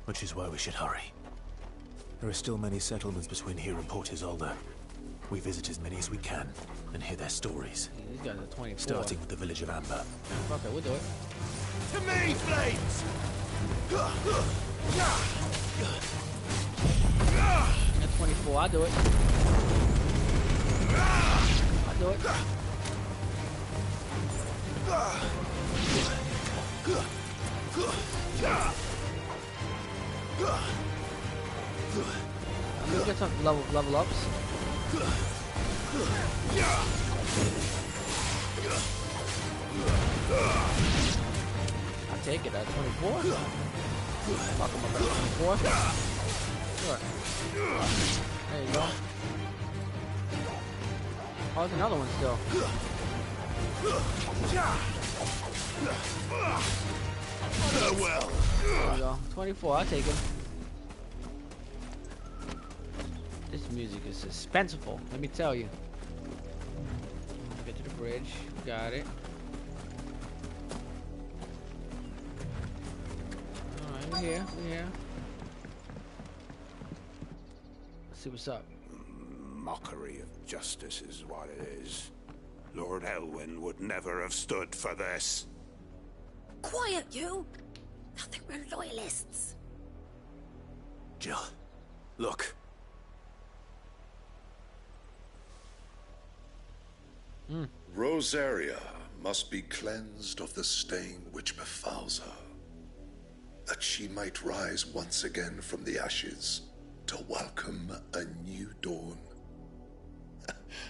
Which is why we should hurry. There are still many settlements between here and Port Isolde. We visit as many as we can and hear their stories. Yeah, these guys are 24. Starting with the village of Amber. Okay, we'll do it. To me, Flames! At 24, I'll do it. I'll do it. I'm gonna get some level ups. I'll take it at 24. Fuck him up at 24. Sure. There you go. Oh, there's another one still. Well. There we go. 24, I'll take it. This music is suspenseful, let me tell you. Get to the bridge. Got it. Alright, we're here. We're here. Let's see what's up. Mockery of justice is what it is. Lord Elwyn would never have stood for this. Quiet, you! I think we're loyalists. Jill, look. Rosaria must be cleansed of the stain which befouls her, that she might rise once again from the ashes to welcome a new dawn.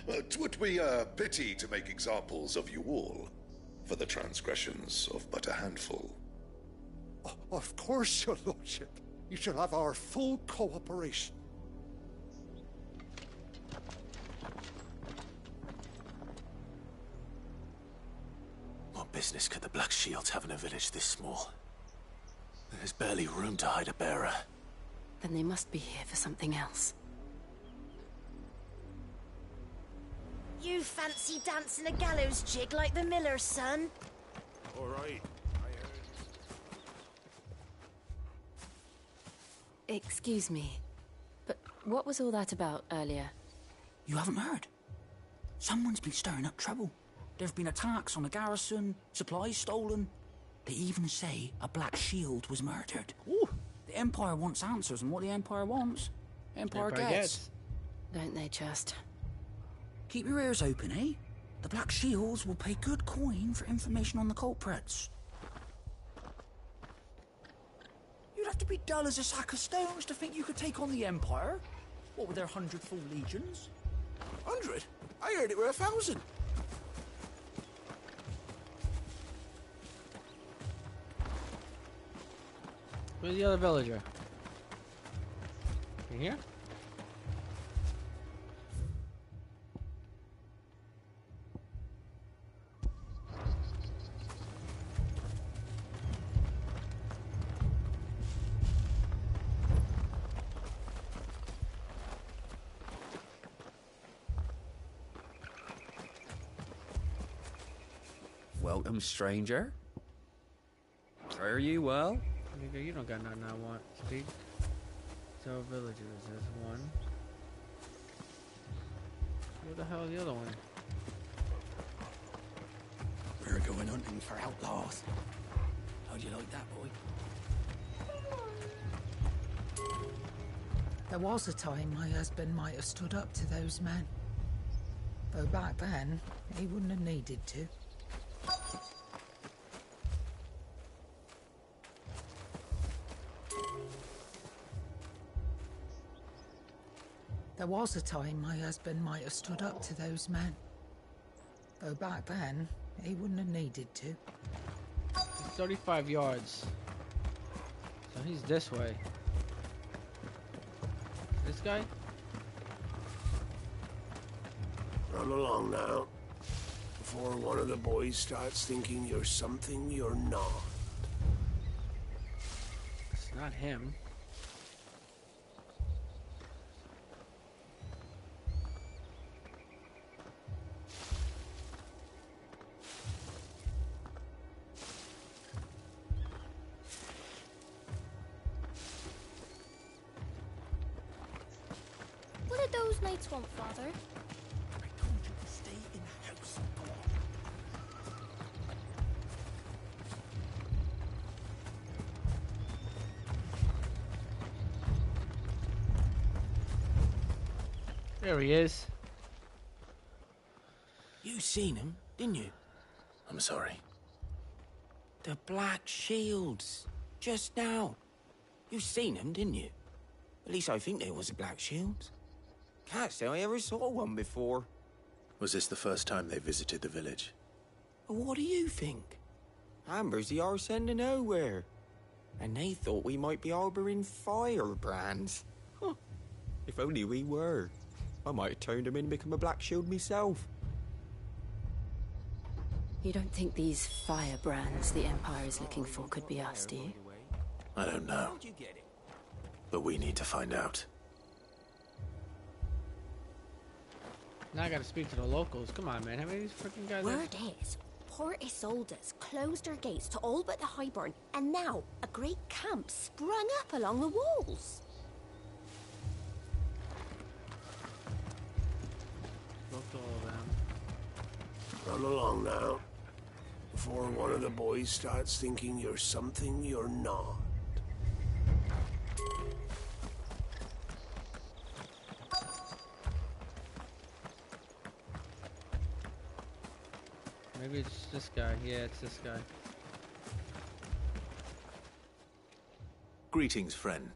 'Twould be a pity to make examples of you all, for the transgressions of but a handful. Of course, your lordship. You shall have our full cooperation. What business could the Black Shields have in a village this small? There's barely room to hide a bearer. Then they must be here for something else. You fancy dancing a gallows jig like the miller's son? All right. Excuse me, but what was all that about earlier? You haven't heard? Someone's been stirring up trouble. There've been attacks on the garrison, supplies stolen. They even say a Black Shield was murdered. Ooh. The Empire wants answers, and what the Empire wants, Empire gets. Don't they just? Keep your ears open, eh? The Black Shields will pay good coin for information on the culprits. You'd have to be dull as a sack of stones to think you could take on the Empire. What with their 100 full legions? 100? I heard it were 1,000. Where's the other villager? In here? Welcome, stranger. Are you well? Nigga, you don't got nothing I want. Speak. Tell villagers, there's one. Where the hell is the other one? We're going hunting for outlaws. How'd you like that, boy? There was a time my husband might have stood up to those men. Though back then, he wouldn't have needed to. There was a time my husband might have stood up to those men. Though back then, he wouldn't have needed to. 35 yards. So he's this way. This guy? Run along now, before one of the boys starts thinking you're something you're not. It's not him. What did those knights want, Father? I told you to stay in the house. There he is. You seen him, didn't you? I'm sorry. The Black Shields. Just now. You seen them, didn't you? At least I think there was a Black Shields. Can't say I ever saw one before. Was this the first time they visited the village? What do you think? Amber's the arse end of nowhere. And they thought we might be harboring firebrands. Huh. If only we were. I might have turned them in and become a Black Shield myself. You don't think these firebrands the Empire is looking for could be us, do you? I don't know. But we need to find out. Now I gotta speak to the locals. Come on, man. How many of these freaking guys Word is, Port Isolde's closed their gates to all but the Highborn, and now a great camp sprung up along the walls. Spoke to all of them. Run along now, before one of the boys starts thinking you're something you're not. Maybe it's this guy. Yeah, it's this guy. Greetings, friend.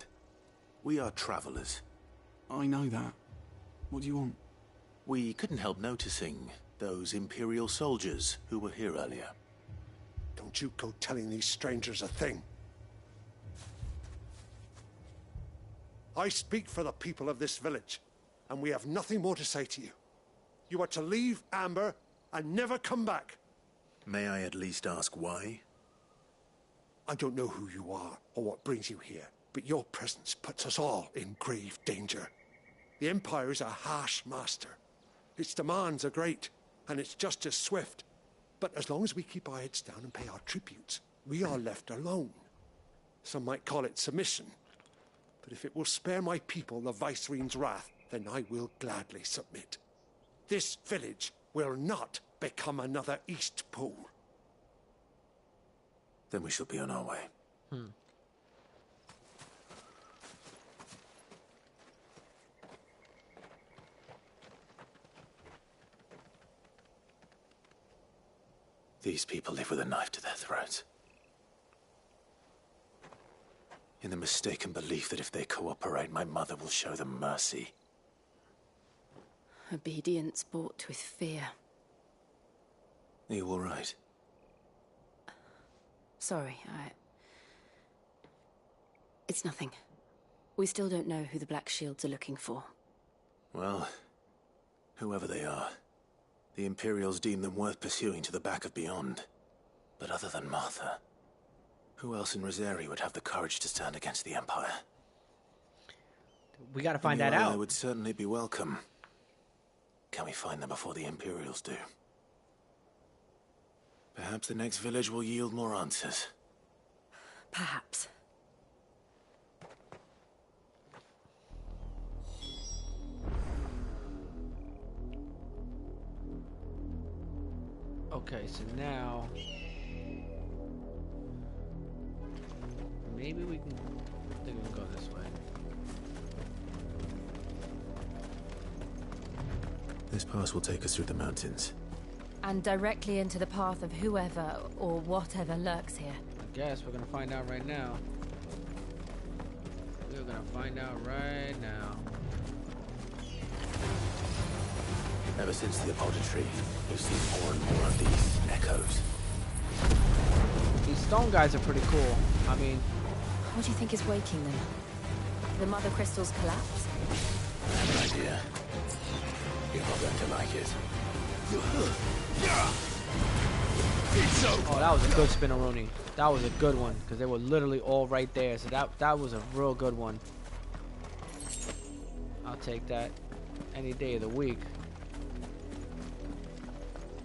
We are travelers. I know that. What do you want? We couldn't help noticing those Imperial soldiers who were here earlier. Don't you go telling these strangers a thing. I speak for the people of this village, and we have nothing more to say to you. You are to leave Amber and never come back. May I at least ask why? I don't know who you are or what brings you here, but your presence puts us all in grave danger. The Empire is a harsh master. Its demands are great, and its justice swift. But as long as we keep our heads down and pay our tributes, we are left alone. Some might call it submission. But if it will spare my people the Viceroy's wrath, then I will gladly submit. This village will not become another Eastpool. Then we shall be on our way. These people live with a knife to their throats. In the mistaken belief that if they cooperate, my mother will show them mercy. Obedience bought with fear. Are you all right? Sorry, It's nothing. We still don't know who the Black Shields are looking for. Well, whoever they are, the Imperials deem them worth pursuing to the back of beyond. But other than Martha, who else in Rosari would have the courage to stand against the Empire? We gotta find that out. They would certainly be welcome. Can we find them before the Imperials do? Perhaps the next village will yield more answers. Perhaps. Okay, so now maybe we can. I think we can go this way. This pass will take us through the mountains. And directly into the path of whoever or whatever lurks here. I guess we're gonna find out right now. We're gonna find out right now. Ever since the Apollo tree, we've seen more and more of these echoes. These stone guys are pretty cool. I mean, what do you think is waking them? The mother crystals collapse? I have an idea. You're not going to like it. Oh, that was a good Spinneroonie. That was a good one, because they were literally all right there. So that was a real good one. I'll take that any day of the week.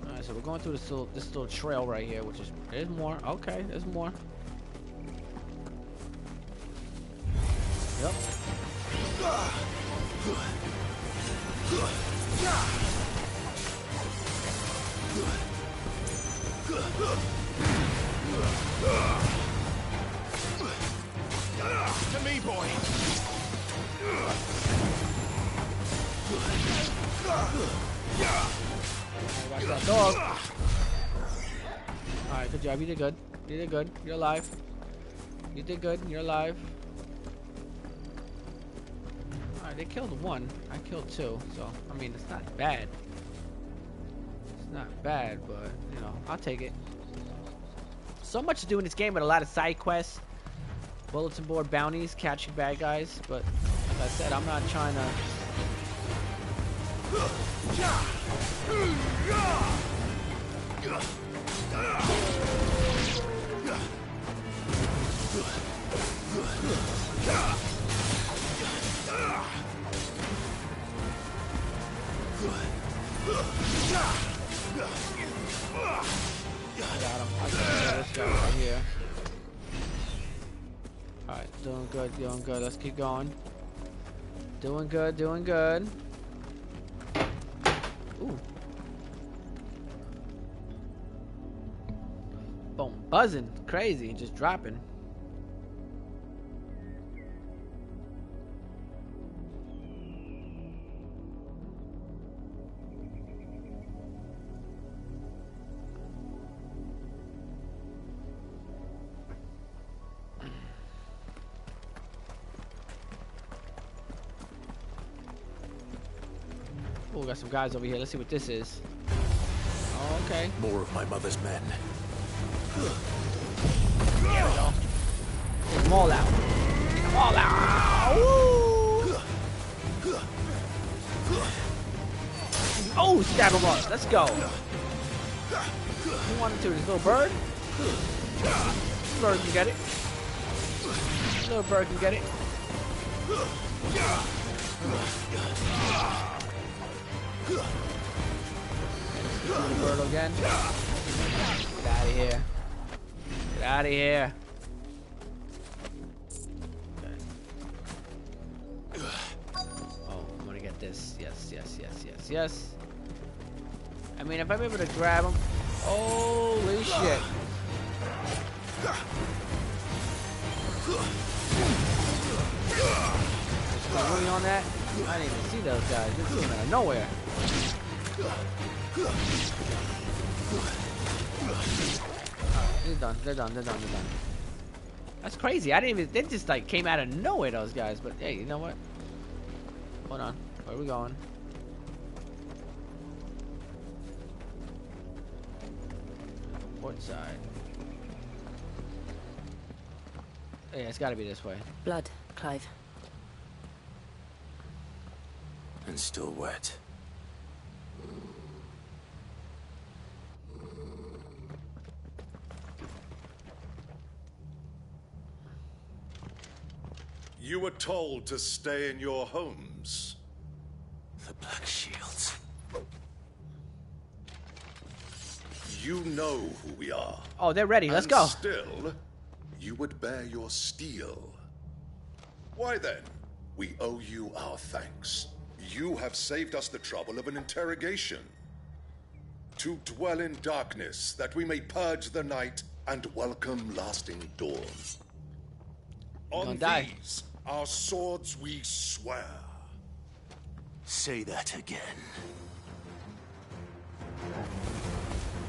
Alright, so we're going through this little trail right here, which is there's more. Okay, there's more. Yep. To me, boy. Watch that dog. Alright, good job. You did good. You did good. You're alive. You did good. You're alive. Alright, they killed one. I killed two. So, I mean, it's not bad. It's not bad, but, you know, I'll take it. So much to do in this game with a lot of side quests, bulletin board bounties, catching bad guys, but like I said, I'm not trying to. Got him. I got this guy right here. Alright, doing good, doing good. Let's keep going. Doing good, doing good. Ooh. Boom, buzzing. Crazy, just dropping. Oh, got some guys over here. Let's see what this is. Oh, okay. More of my mother's men. There we go. Take them all out. Take them all out. Woo! Oh, stab him up. Let's go. Who wanted to? This little bird? This bird can get it. This little bird can get it. Little bird again. Get out of here. Get out of here. Okay. this. Yes, yes, yes, yes, yes. I mean, if I'm able to grab him... Holy shit. Really on that? I didn't even see those guys. They came out of nowhere. They're done. They're done. They're done. They're done. That's crazy. I didn't even. They just like came out of nowhere. Those guys. But hey, you know what? Hold on. Where are we going? Port side. Yeah, it's got to be this way. Blood, Clive. And still wet. You were told to stay in your homes. The Black Shields. You know who we are. Oh, they're ready. Let's And go. Still, you would bear your steel. Why then, we owe you our thanks. You have saved us the trouble of an interrogation. To dwell in darkness, that we may purge the night and welcome lasting dawn. On these, our swords we swear. Say that again.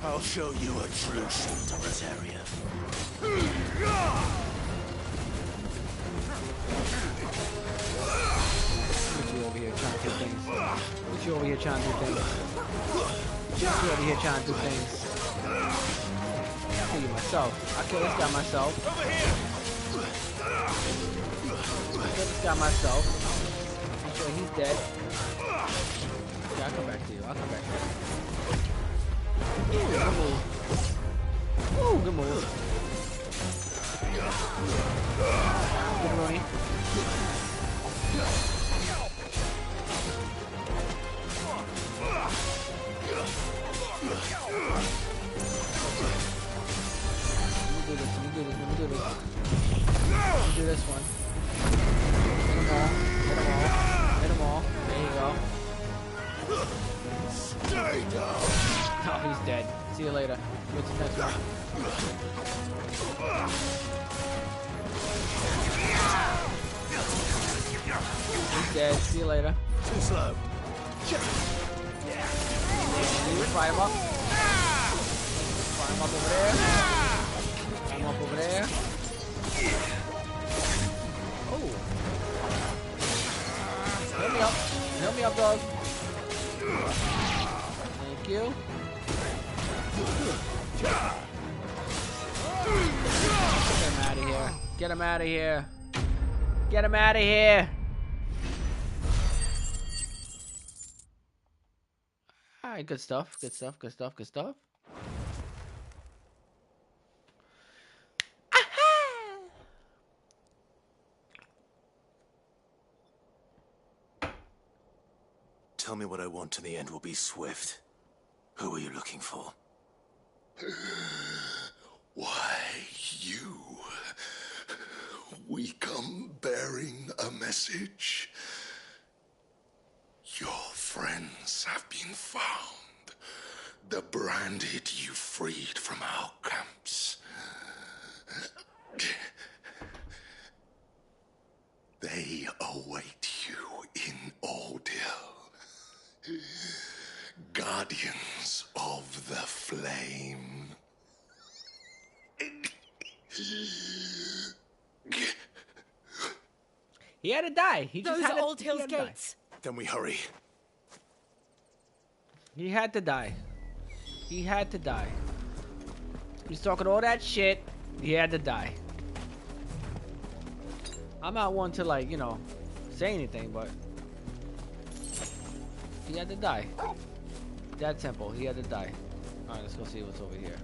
I'll show you a true shield, Rosaria. Look you over here trying to do things. Look you over here trying to do things. Look you over here trying to do things. I'll kill you myself. I'll kill this guy myself. I'll kill this guy myself. Make sure he's dead. Okay, I'll come back to you. I'll come back to you. Ooh, good move. Ooh, good move. Good Rooney. Let me do this one. Hit them all. There you go. Stay down. Oh, he's dead. See you later. What's the next one? He's dead. See you later. Too slow. Fire him up. Fire him up over there. Fire him up over there. Oh. Help me up. Help me up, dog. Thank you. Get him out of here. Get him out of here. Get him out of here. Alright, good stuff. Good stuff. Good stuff. Good stuff. Tell me what I want and the end will be swift. Who are you looking for? Why, you. We come bearing a message. Your friends have been found. The branded you freed from our camps. They await you in Ordil. Guardians of the Flame. He had to die. He just Those had to, Old Hills gates. Then we hurry. He had to die. He had to die. He's talking all that shit. He had to die. I'm not one to, like, you know, say anything, but he had to die. That simple. He had to die. Alright, let's go see what's over here.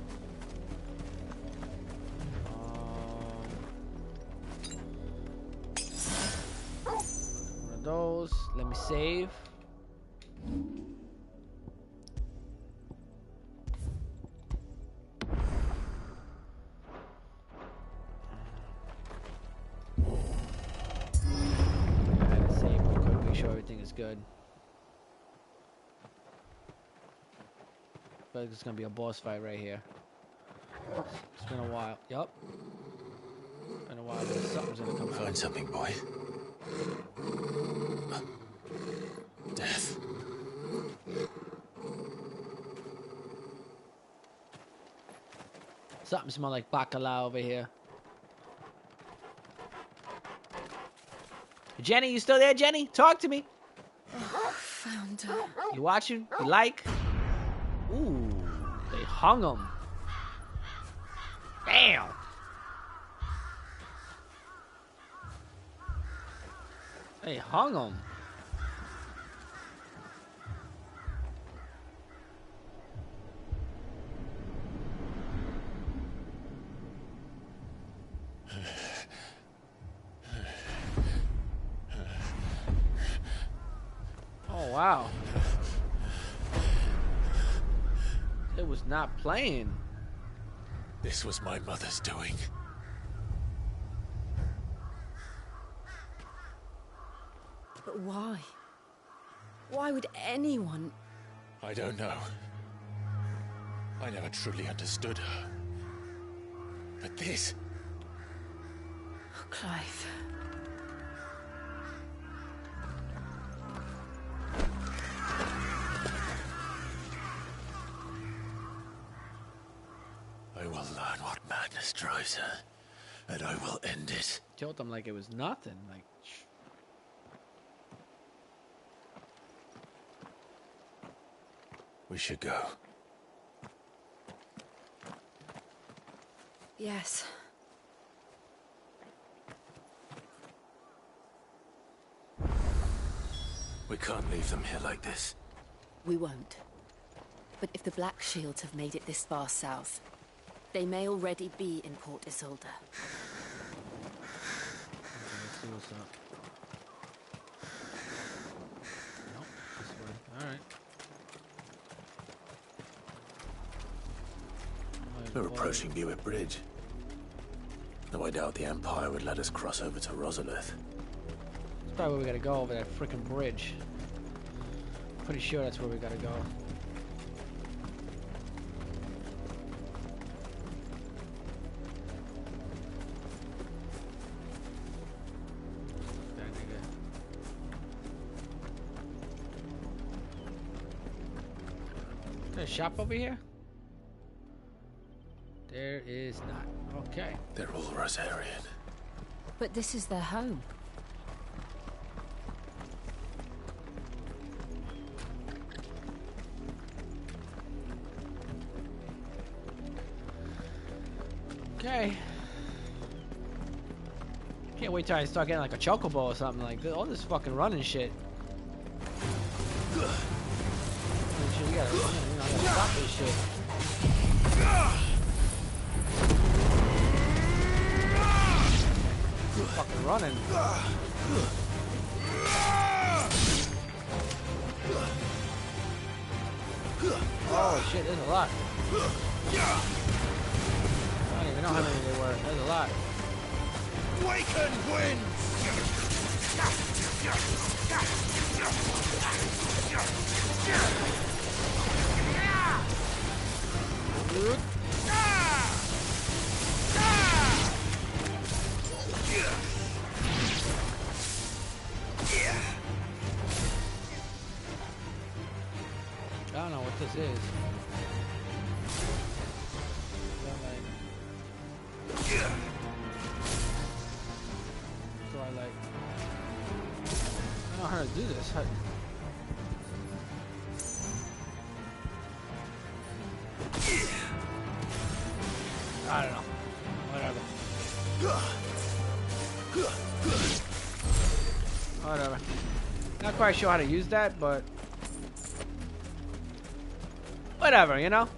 One of those. Let me save. Save real quick, make sure everything is good. But it's gonna be a boss fight right here. It's been a while. Yup. Been a while, but something's gonna come out. Find something, boy. Death. Something smell like bacala over here. Jenny, you still there, Jenny? Talk to me. Found her. You watching? You like? Ooh, they hung him. Damn. They hung him. Oh, wow. It was not playing. This was my mother's doing. But why? Why would anyone? I don't know. I never truly understood her. But this... Oh, Clive. I will learn what madness drives her, and I will end it. Killed them like it was nothing. Like, we should go. Yes. We can't leave them here like this. We won't. But if the Black Shields have made it this far south, they may already be in Port Isolde. let's see what's up. Nope, this way. All right. We're approaching Buick Bridge. Though I doubt the Empire would let us cross over to Rosalith. That's probably where we gotta go, over that freaking bridge. Pretty sure that's where we gotta go. That nigga. Is there a shop over here? There is not. Okay. They're all Rosarian. But this is their home. Okay. Can't wait till I start getting like a chocobo or something like this. All this fucking running shit. You gotta stop this shit. Fucking running. Oh shit, there's a lot. I don't even know how many there were. There's a lot. Waken wins! I don't know what this is. So I like. I don't know how to do this. I don't know. Whatever. Whatever. Not quite sure how to use that, but whatever, you know?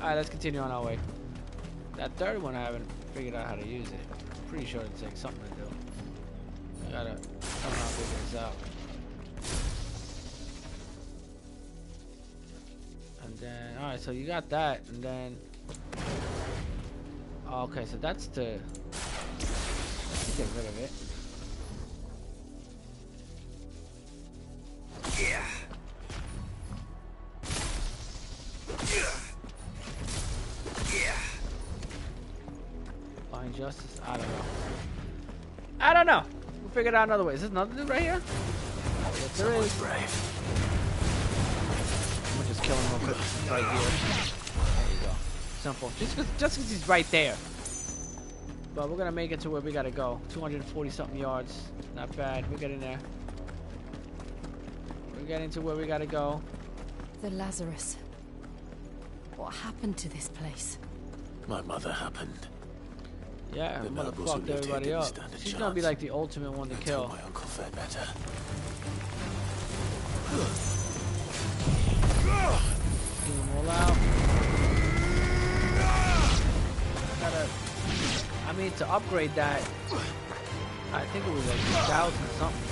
Alright, let's continue on our way. That third one, I haven't figured out how to use it. Pretty sure it's like something to do. I gotta somehow figure this out. And then, alright, so you got that, and then... Oh, okay, so that's to get rid of it. justice? I don't know. I don't know. We'll figure it out another way. Is this another dude right here? Yes, there is. Brave. I'm gonna just kill him real quick. Right here. There you go. Simple. Just because he's right there. But we're gonna make it to where we gotta go. 240 something yards. Not bad. We're getting there. We're getting to where we gotta go. The Lazarus. What happened to this place? My mother happened. Yeah, The mother nobles who fucked lived here everybody didn't up. stand a She's gonna be chance like the ultimate one to until kill. my uncle fared better. Get them all out. I mean, to upgrade that, I think it was like 2,000 something.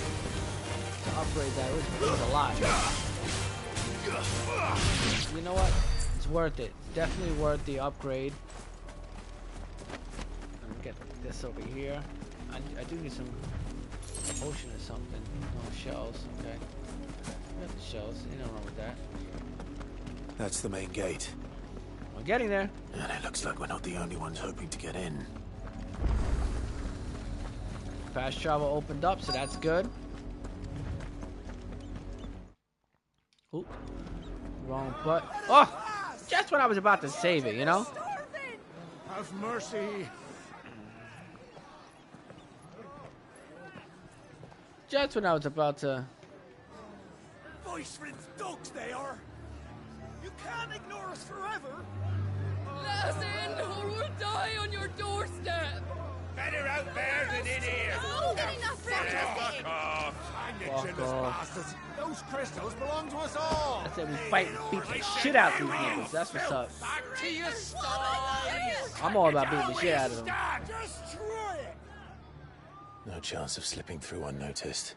To upgrade that, it was a lot. You know what? It's worth it. It's definitely worth the upgrade. Let me get this over here. I do need some potion or something. No shells. Okay. Got the shells. You don't wrong with that. That's the main gate. We're getting there. And it looks like we're not the only ones hoping to get in. Fast travel opened up, so that's good. Oop. Wrong butt. Oh! Just when I was about to save it, you know? Have mercy. Just when I was about to... Viceroy's dogs they are. You can't ignore us forever. Listen, or we'll die on your doorstep. Better out there than in here. Oh, enough Fuck off. Hang the bastards. Those crystals belong to us all. I said we fight and beat the shit out these niggas. That's what's up. Back to your sties. I'm all about beating the shit out of them. Destroy it. No chance of slipping through unnoticed.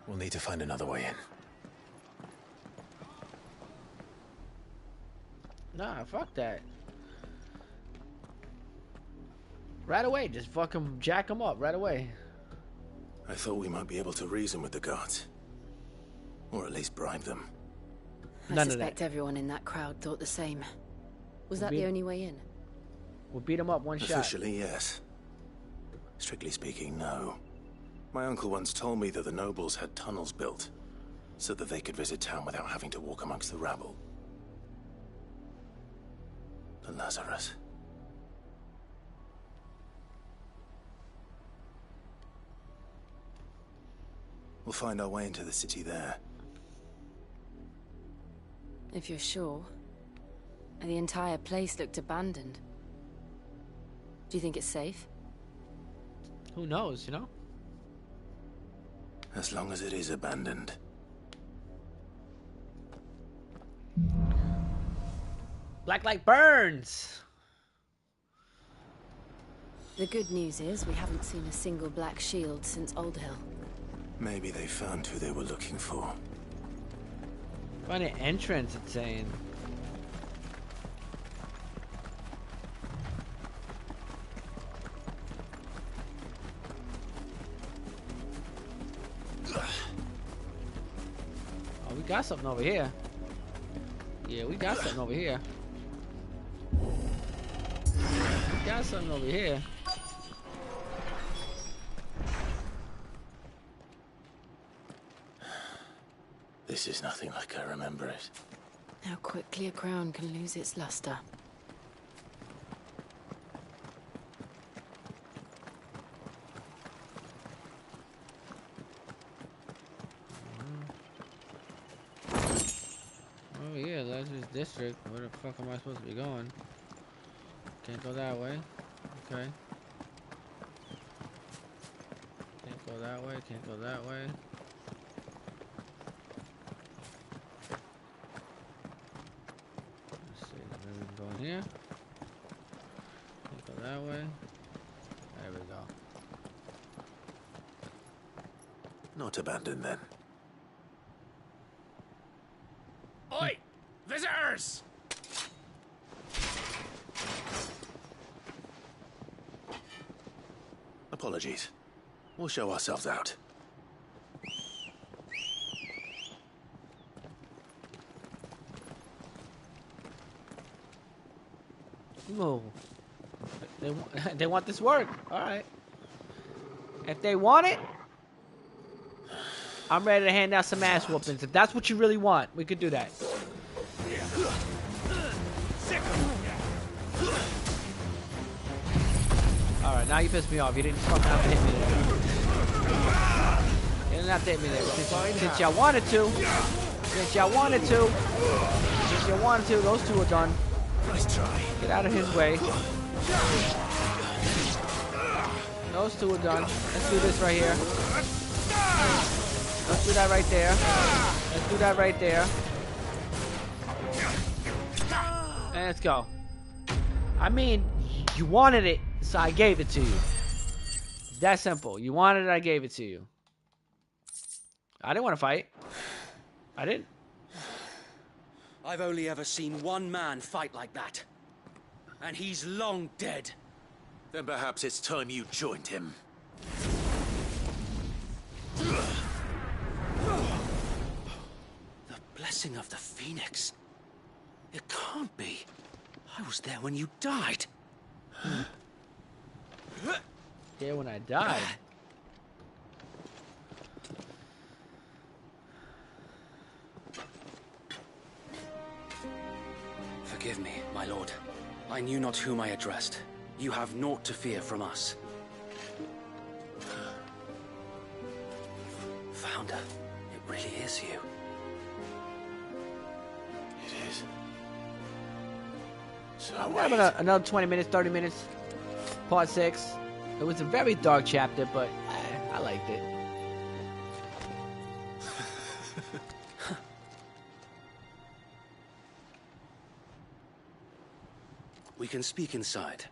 We'll need to find another way in. Nah, fuck that. Right away, just fucking jack them up right away. I thought we might be able to reason with the guards. Or at least bribe them. I suspect everyone in that crowd thought the same. Was that the only way in? We'll beat them up one shot. Officially, yes. Strictly speaking, no. My uncle once told me that the nobles had tunnels built so that they could visit town without having to walk amongst the rabble. The Lazarus. We'll find our way into the city there. If you're sure. The entire place looked abandoned. Do you think it's safe? Who knows, you know? As long as it is abandoned. Black light burns! The good news is we haven't seen a single black shield since Old Hill. Maybe they found who they were looking for. Find an entrance, it's saying. Oh, we got something over here. Yeah, we got something over here. We got something over here. This is nothing like I remember it. How quickly a crown can lose its luster. Oh yeah, that's his district. Where the fuck am I supposed to be going? Can't go that way. Okay. Can't go that way, can't go that way. Let's see, maybe we can go in here. Can't go that way. There we go. Not abandoned then. Oi! Visitors! Apologies. We'll show ourselves out. Whoa. They want this work. All right. If they want it, I'm ready to hand out some ass whoopings. If that's what you really want, we could do that. All right, now you pissed me off. You didn't fucking have to hit me there. You didn't have to hit me there. Since y'all wanted to. Since y'all wanted to. Those two are done. Nice try. Get out of his way. Those two are done. Let's do this right here. Let's do that right there. Let's do that right there. And let's go. I mean, you wanted it, so I gave it to you. It's that simple. You wanted it, I gave it to you. I didn't want to fight. I didn't. I've only ever seen one man fight like that. And he's long dead. Then perhaps it's time you joined him. The blessing of the Phoenix. It can't be. I was there when you died. There when I died. Forgive me, my lord. I knew not whom I addressed. You have naught to fear from us. Founder, it really is you. It is. So I'm having another 20 minutes, 30 minutes. Part 6. It was a very dark chapter, but I liked it. We can speak inside.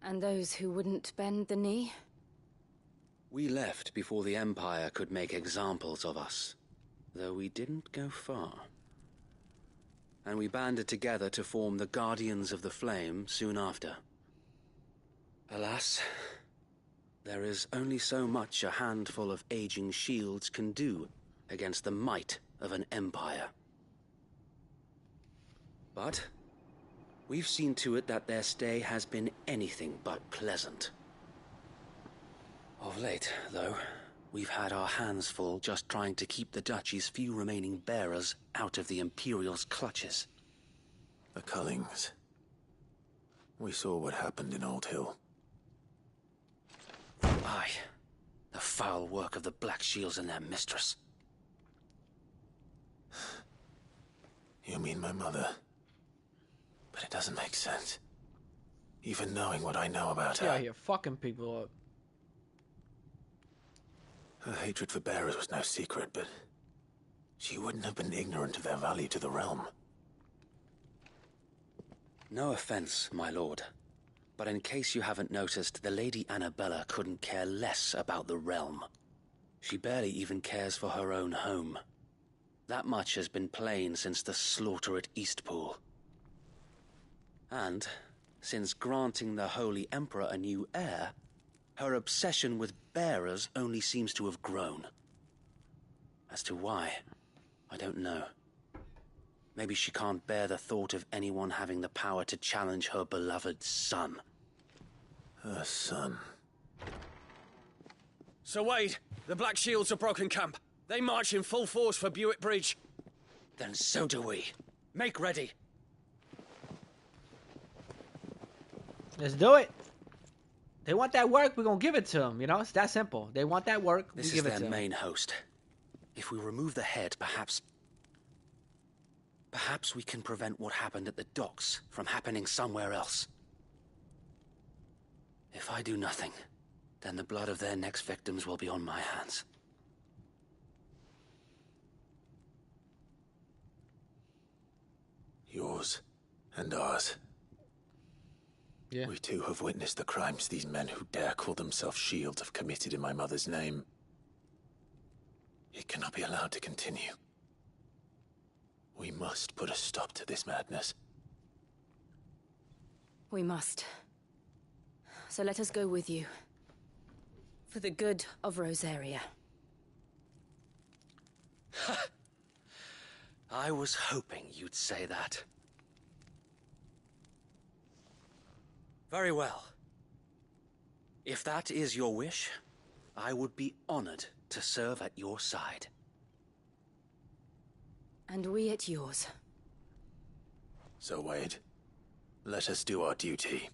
And those who wouldn't bend the knee? We left before the Empire could make examples of us, though we didn't go far. And we banded together to form the Guardians of the Flame soon after. Alas, there is only so much a handful of aging shields can do against the might of an empire. But we've seen to it that their stay has been anything but pleasant. Of late, though, we've had our hands full just trying to keep the Duchy's few remaining bearers out of the Imperial's clutches. The Cullings. We saw what happened in Old Hill. Aye. The foul work of the Black Shields and their mistress. You mean my mother? But it doesn't make sense. Even knowing what I know about her. Yeah, you're fucking people up. Her hatred for bearers was no secret, but she wouldn't have been ignorant of their value to the realm. No offense, my lord, but in case you haven't noticed, the Lady Annabella couldn't care less about the realm. She barely even cares for her own home. That much has been plain since the slaughter at Eastpool. And, since granting the Holy Emperor a new heir, her obsession with bearers only seems to have grown. As to why, I don't know. Maybe she can't bear the thought of anyone having the power to challenge her beloved son. Her son. Sir Wade, the Black Shields have broken camp. They march in full force for Buick Bridge. Then so do we. Make ready. Let's do it. They want that work, we're gonna give it to them, you know? It's that simple. They want that work, we This give is it to their them. main host. If we remove the head, perhaps we can prevent what happened at the docks from happening somewhere else. If I do nothing, then the blood of their next victims will be on my hands. Yours and ours. Yeah. We too have witnessed the crimes these men who dare call themselves shields have committed in my mother's name. It cannot be allowed to continue. We must put a stop to this madness. We must. So let us go with you. For the good of Rosaria. I was hoping you'd say that. Very well. If that is your wish, I would be honored to serve at your side. And we at yours. So, Wade, let us do our duty.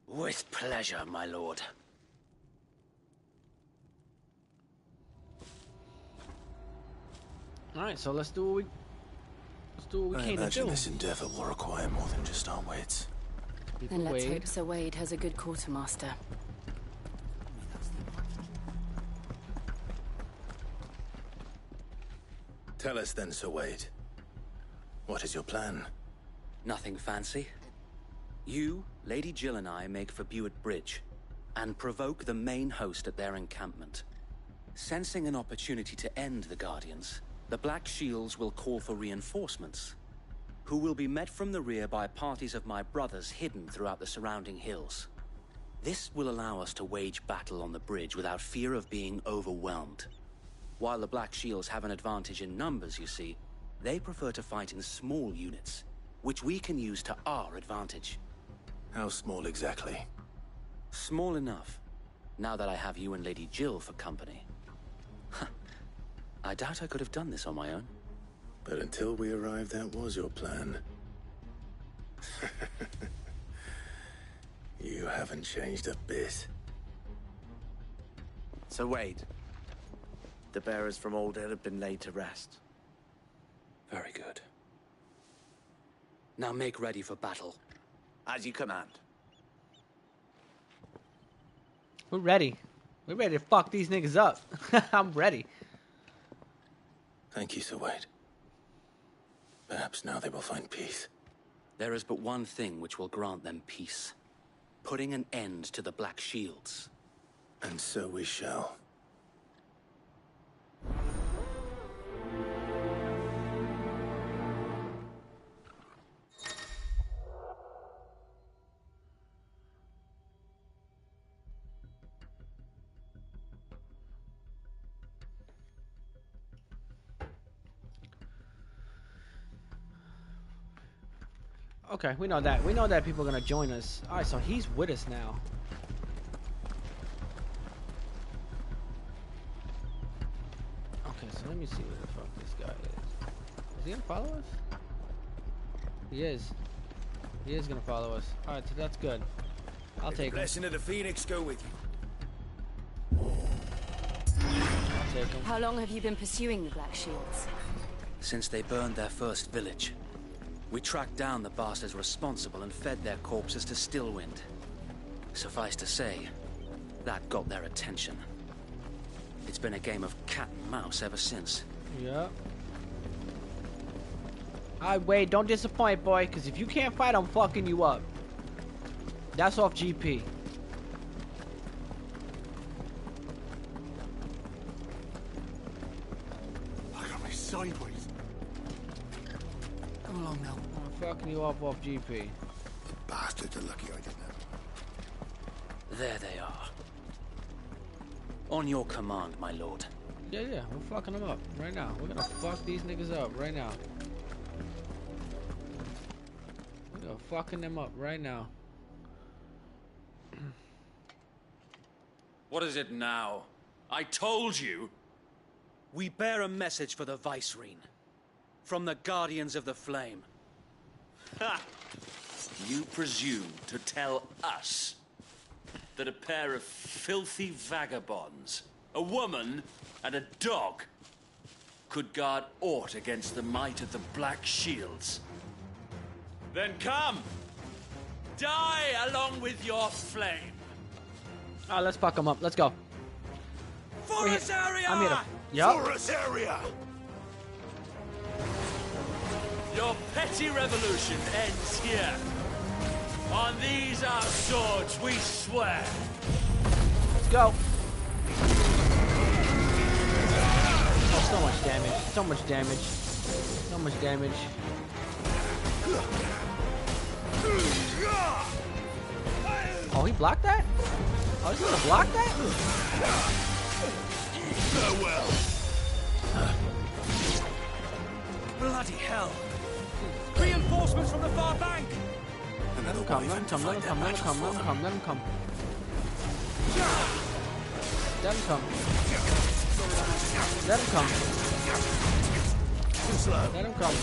With pleasure, my lord. Alright, so let's do what we I came to imagine do. this endeavor will require more than just our wits. Then let's hope Sir Wade has a good quartermaster. Tell us then, Sir Wade. What is your plan? Nothing fancy. You, Lady Jill and I make for Buett Bridge, and provoke the main host at their encampment. Sensing an opportunity to end the Guardians, the Black Shields will call for reinforcements, who will be met from the rear by parties of my brothers hidden throughout the surrounding hills. This will allow us to wage battle on the bridge without fear of being overwhelmed. While the Black Shields have an advantage in numbers, you see, they prefer to fight in small units, which we can use to our advantage. How small exactly? Small enough, now that I have you and Lady Jill for company. I doubt I could have done this on my own. But until we arrived, that was your plan. You haven't changed a bit. Sir Wade, the bearers from Aldale have been laid to rest. Very good. Now make ready for battle. As you command. We're ready. We're ready to fuck these niggas up. I'm ready. Thank you, Sir Wade. Perhaps now they will find peace. There is but one thing which will grant them peace. Putting an end to the Black Shields. And so we shall. Okay, we know that. We know that people are gonna join us. Alright, so he's with us now. Okay, so let me see where the fuck this guy is. Is he gonna follow us? He is. He is gonna follow us. Alright, so that's good. I'll take him. Blessing of the Phoenix go with you. I'll take him. How long have you been pursuing the Black Shields? Since they burned their first village. We tracked down the bastards responsible and fed their corpses to Stillwind. Suffice to say, that got their attention. It's been a game of cat and mouse ever since. Yeah. Alright, Wade, don't disappoint, boy, because if you can't fight, I'm fucking you up. That's off GP. I got me sideways. Come along now. I'm fucking you up off GP. Bastards are lucky I didn't have. There they are. On your command, my lord. Yeah, we're fucking them up right now. We're gonna fuck these niggas up right now. We're fucking them up right now. What is it now? I told you! We bear a message for the Vicereine. From the Guardians of the Flame. Ha! You presume to tell us that a pair of filthy vagabonds, a woman and a dog, could guard aught against the might of the Black Shields? Then come! Die along with your flame! Alright, let's fuck them up. Let's go. Forest area! I'm here to... Yup. Forest area! Your petty revolution ends here. On these our swords we swear. Let's go. Oh, so much damage. So much damage. So much damage. Oh, he blocked that? Oh, he's gonna block that? Farewell. Bloody hell! Reinforcements from the far bank! Let him come, let him come, let him come, let him come, let him come, let him come. Let him come. Let him come. Let him come.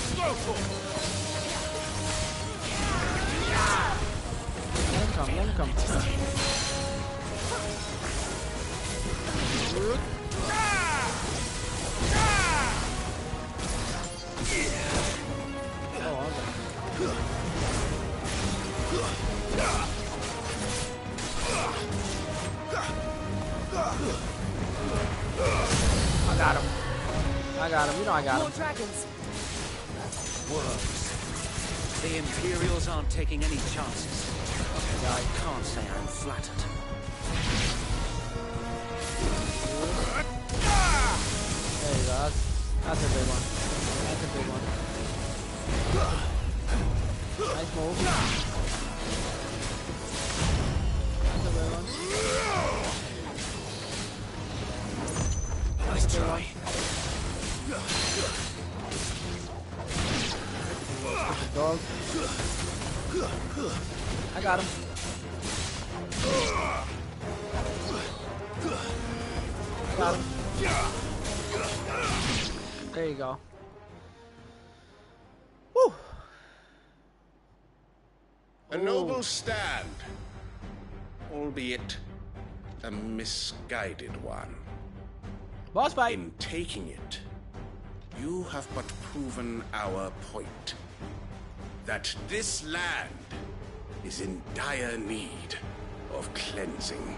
Let him come, let him come. Oh, okay. I got him. I got him. You know I got him. More dragons. Worms. The Imperials aren't taking any chances. I can't say I'm flattered. There you go. That's a big one. That's a big one. Nice move. That's a big one. Nice try. Dog. I got him. Got him. There you go. Woo! A noble stand, albeit a misguided one. Boss fight. In taking it, you have but proven our point. That this land is in dire need of cleansing.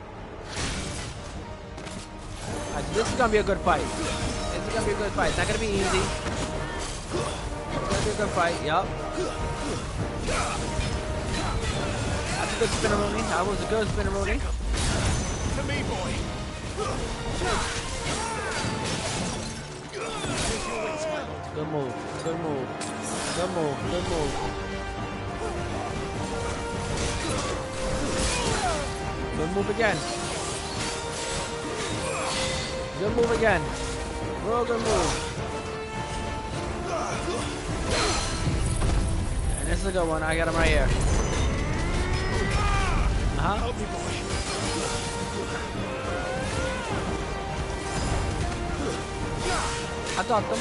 This is gonna be a good fight. This is gonna be a good fight. It's not gonna be easy. It's gonna be a good fight. Yup. That's a good spinneroonie. That was a good spinneroonie. To me, boy. Good move. Good move. Good move. Good move. Good move again. Good move again. Real good move. And this is a good one. I got him right here. Uh-huh. I got them.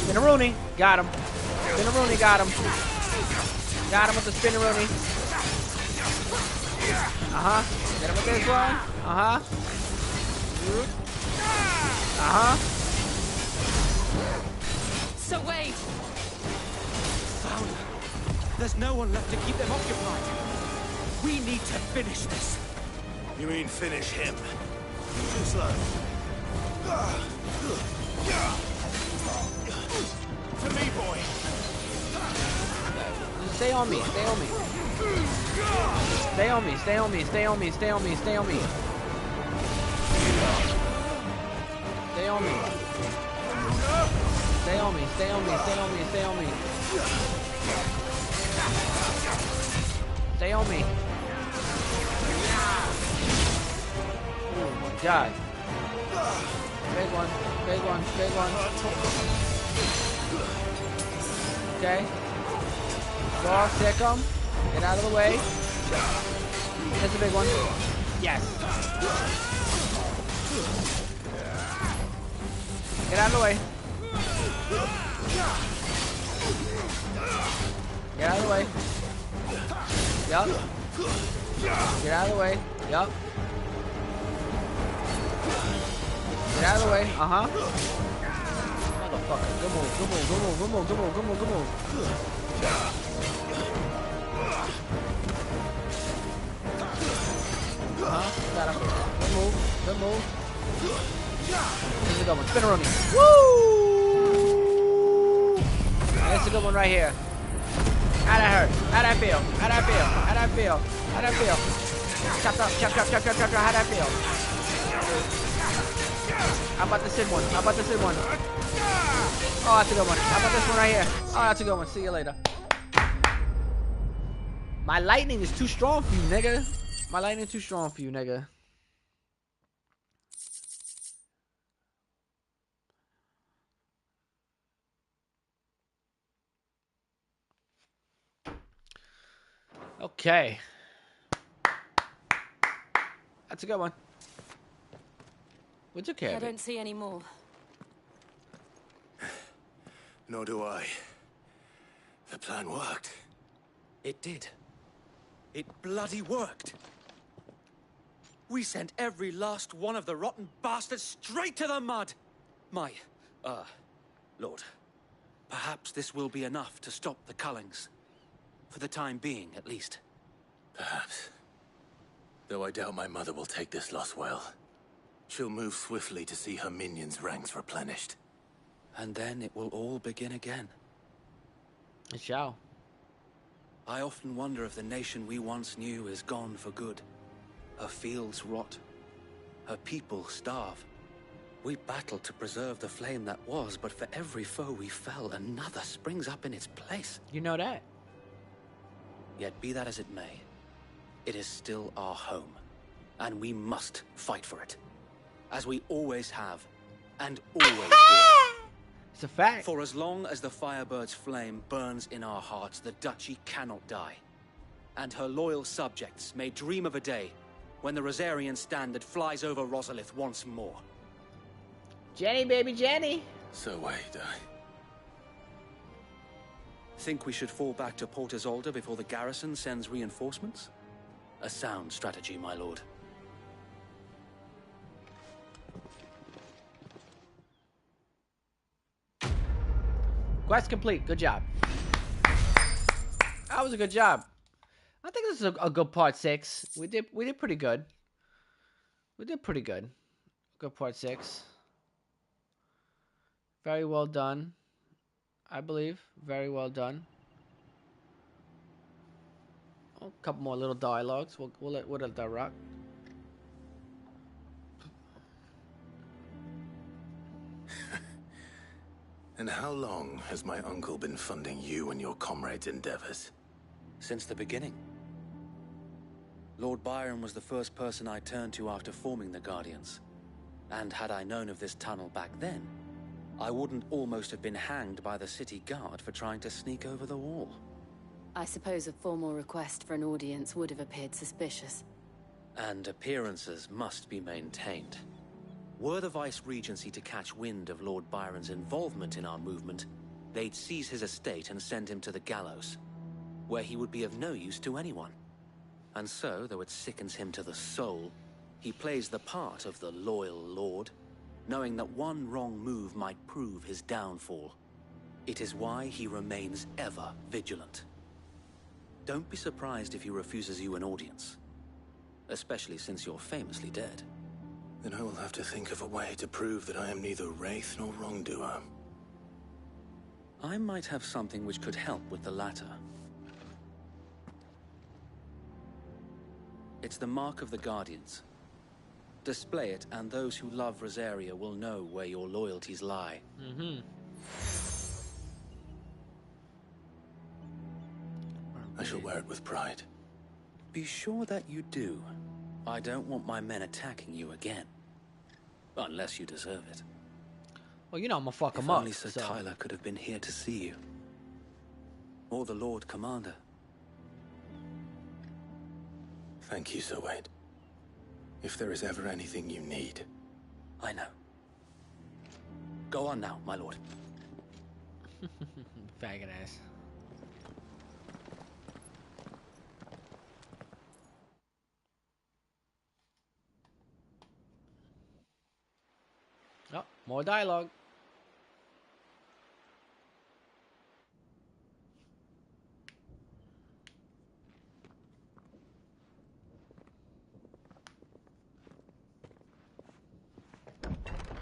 Spinneroonie. Got him. Spinneroonie got him. Got him with the spinneroonie. Uh-huh. Get him with this one. Uh-huh. Uh-huh. So wait! Found her. There's no one left to keep them occupied. We need to finish this. You mean finish him? Too slow. To me, boy. Stay on me. Stay on me. Stay on me. Stay on me. Stay on me. Stay on me. Stay on me. Stay on me. Stay on me. Stay on me. Stay on me. Stay on me. Stay on me. Oh my God. Big one. Big one. Big one. Okay. Go off, take him. Get out of the way. That's a big one. Yes. Get out of the way. Get out of the way. Yup. Get out of the way. Yup. Get out of the way. Uh-huh. Motherfucker. Good move. Good move. Good move. Good move. Good move. Good move. Good move. Uh-huh. Got him. Good move. Good move. Here's a good one. Spinneroonie. Woo! That's a good one right here. How'd that hurt? How'd that feel? How'd that feel? How'd that feel? How'd that feel? Chop, chop, chop, chop, chop, chop, chop. How'd that feel? How about the Sid one? How about the Sid one? Oh, that's a good one. How about this one right here? Oh, that's a good one. See you later. My lightning is too strong for you, nigga. My lightning is too strong for you, nigga. Okay. That's a good one. We took care I of it. don't see any more. Nor do I. The plan worked. It did. It bloody worked. We sent every last one of the rotten bastards straight to the mud. Lord, perhaps this will be enough to stop the Cullings. For the time being, at least. Perhaps. Though I doubt my mother will take this loss well. She'll move swiftly to see her minions' ranks replenished. And then it will all begin again. It shall. I often wonder if the nation we once knew is gone for good. Her fields rot. Her people starve. We battled to preserve the flame that was, but for every foe we fell, another springs up in its place. You know that. Yet be that as it may, it is still our home, and we must fight for it. As we always have, and always will. It's a fact. For as long as the Firebird's flame burns in our hearts, the Duchy cannot die. And her loyal subjects may dream of a day when the Rosarian standard flies over Rosalith once more. Jenny, baby, Jenny. So wait, Think we should fall back to Port Isolde before the garrison sends reinforcements? A sound strategy, my lord. Quest complete. Good job. That was a good job. I think this is a good part 6. We did pretty good. We did pretty good. Good part 6. Very well done. I believe. Very well done. Oh, a couple more little dialogues. We'll let that rock. And how long has my uncle been funding you and your comrades' endeavors? Since the beginning. Lord Byron was the first person I turned to after forming the Guardians. And had I known of this tunnel back then, I wouldn't almost have been hanged by the city guard for trying to sneak over the wall. I suppose a formal request for an audience would have appeared suspicious. And appearances must be maintained. Were the Vice-Regency to catch wind of Lord Byron's involvement in our movement, they'd seize his estate and send him to the gallows, where he would be of no use to anyone. And so, though it sickens him to the soul, he plays the part of the loyal lord, knowing that one wrong move might prove his downfall. It is why he remains ever vigilant. Don't be surprised if he refuses you an audience, especially since you're famously dead. Then I will have to think of a way to prove that I am neither wraith nor wrongdoer. I might have something which could help with the latter. It's the mark of the Guardians. Display it, and those who love Rosaria will know where your loyalties lie. I shall wear it with pride. Be sure that you do. I don't want my men attacking you again. Unless you deserve it. Well, you know I'm gonna fuck him If up. only Sir Tyler could have been here to see you. Or the Lord Commander. Thank you, Sir Wade. If there is ever anything you need. I know. Go on now, my lord. Faggot ass. Oh, more dialogue.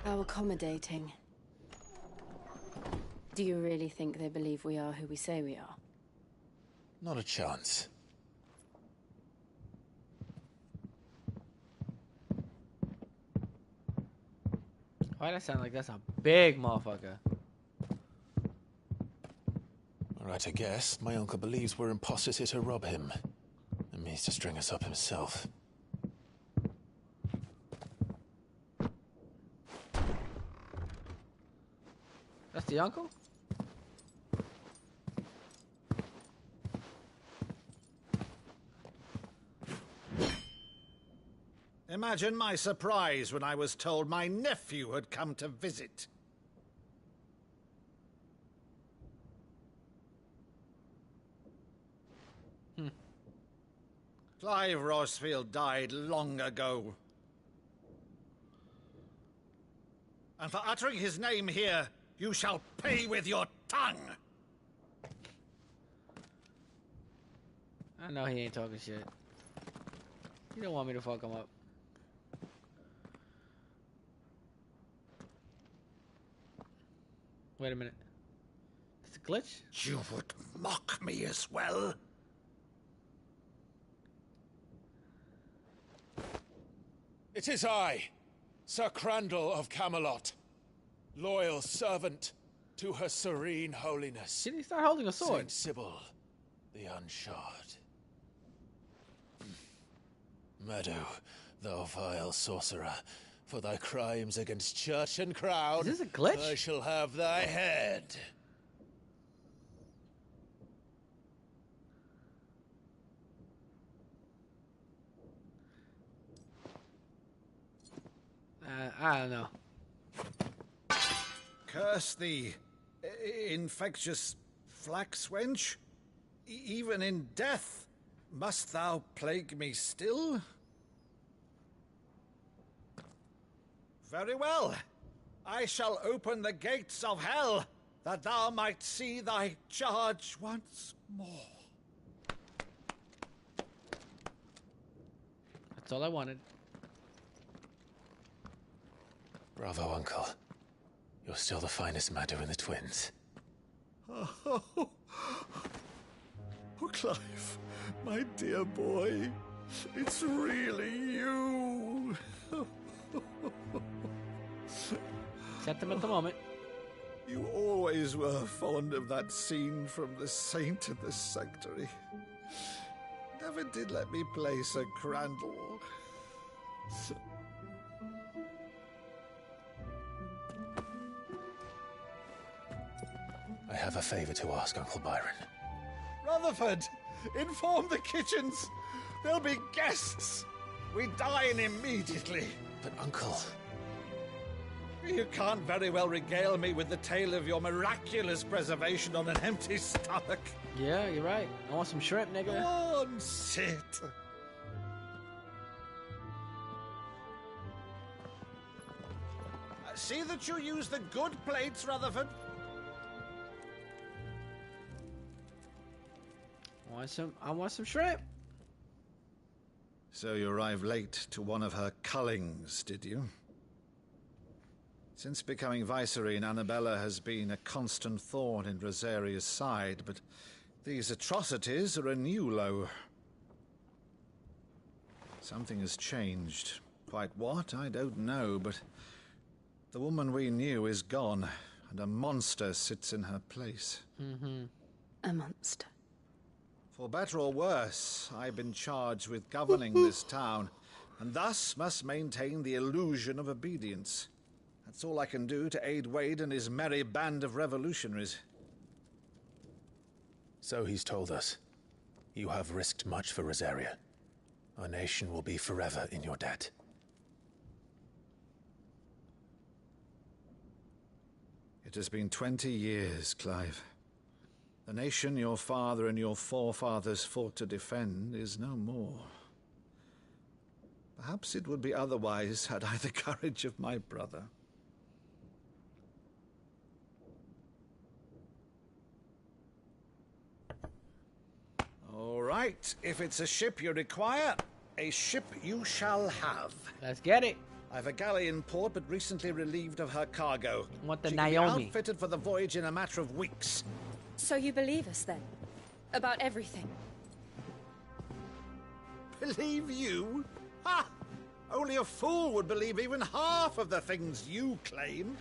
How accommodating. Do you really think they believe we are who we say we are? Not a chance. Why does that sound like that's a big motherfucker? Alright, I guess. My uncle believes we're imposters here to rob him. And means to string us up himself. That's the uncle? Imagine my surprise when I was told my nephew had come to visit. Clive Rosfield died long ago. And for uttering his name here, you shall pay with your tongue! I know he ain't talking shit. You don't want me to fuck him up. Wait a minute. It's a glitch? You would mock me as well? It is I, Sir Crandall of Camelot, loyal servant to Her Serene Holiness. Did he start holding a sword? Saint Sybil, the Unshod. Meadow, thou vile sorcerer, for thy crimes against church and crown, is this a glitch? I shall have thy head. I don't know. Curse thee, infectious flax wench. Even in death, must thou plague me still? Very well. I shall open the gates of hell, that thou might see thy charge once more. That's all I wanted. Bravo, Uncle. You're still the finest Meadow in the twins. Oh, Clive, my dear boy, it's really you. Set them at the moment. You always were fond of that scene from The Saint in the Sanctuary. Never did let me play Sir Crandall. I have a favor to ask, Uncle Byron. Rutherford, inform the kitchens. There'll be guests. We dine immediately. But, Uncle... You can't very well regale me with the tale of your miraculous preservation on an empty stomach. Yeah, you're right. I want some shrimp, nigga. Go on, sit. See that you use the good plates, Rutherford. I want some shrimp. So you arrived late to one of her cullings, did you? Since becoming Vicereine, Annabella has been a constant thorn in Rosaria's side, but these atrocities are a new low. Something has changed. Quite what, I don't know, but the woman we knew is gone, and a monster sits in her place. A monster. For better or worse, I've been charged with governing this town, and thus must maintain the illusion of obedience. That's all I can do to aid Wade and his merry band of revolutionaries. So he's told us. You have risked much for Rosaria. Our nation will be forever in your debt. It has been 20 years, Clive. The nation your father and your forefathers fought to defend is no more. Perhaps it would be otherwise had I the courage of my brother. All right, if it's a ship you require, a ship you shall have. Let's get it. I've a galley in port, but recently relieved of her cargo. I want the She Naomi. can be outfitted for the voyage in a matter of weeks. So you believe us then? About everything? Believe you? Ha! Only a fool would believe even half of the things you claim.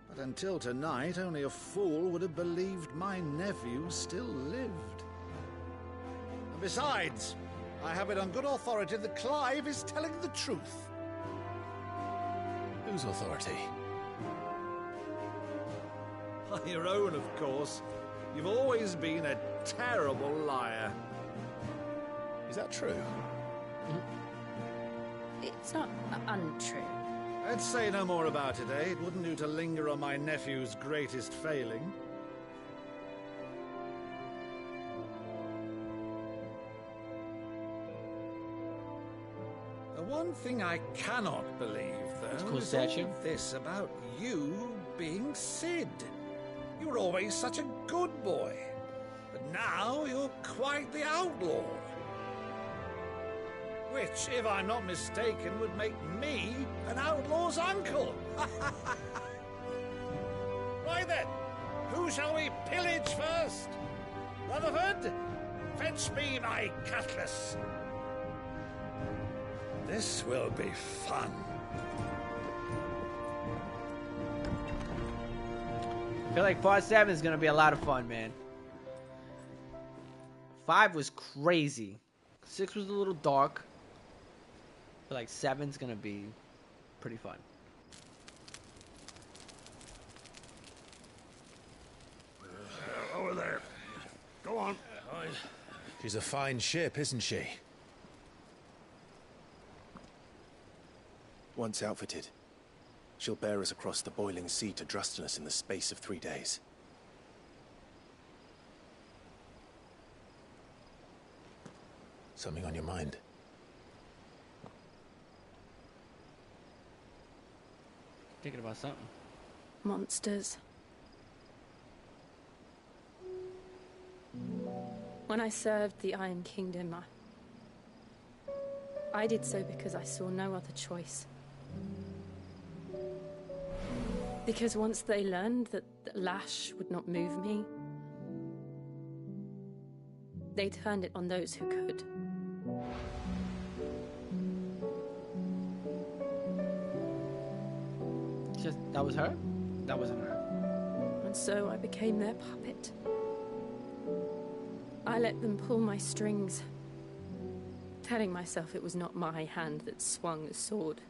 But until tonight, only a fool would have believed my nephew still lived. And besides, I have it on good authority that Clive is telling the truth. Whose authority? By your own, of course. You've always been a terrible liar. Is that true? It's not untrue. Let's say no more about it, eh? It wouldn't do to linger on my nephew's greatest failing. The one thing I cannot believe, though, cool is statue. all this about you being Sid. You were always such a good boy, but now you're quite the outlaw. Which, if I'm not mistaken, would make me an outlaw's uncle. Right then, who shall we pillage first? Rutherford, fetch me my cutlass. This will be fun. I feel like Part 7 is going to be a lot of fun, man. 5 was crazy. 6 was a little dark. I feel like 7's going to be pretty fun. Over there. Go on. She's a fine ship, isn't she? Once outfitted, she'll bear us across the boiling sea to Drustinus in the space of 3 days. Something on your mind? Thinking about something. Monsters. When I served the Iron Kingdom, I did so because I saw no other choice. Because once they learned that the lash would not move me, they turned it on those who could. Just, that was her? That wasn't her. And so I became their puppet. I let them pull my strings, telling myself it was not my hand that swung the sword,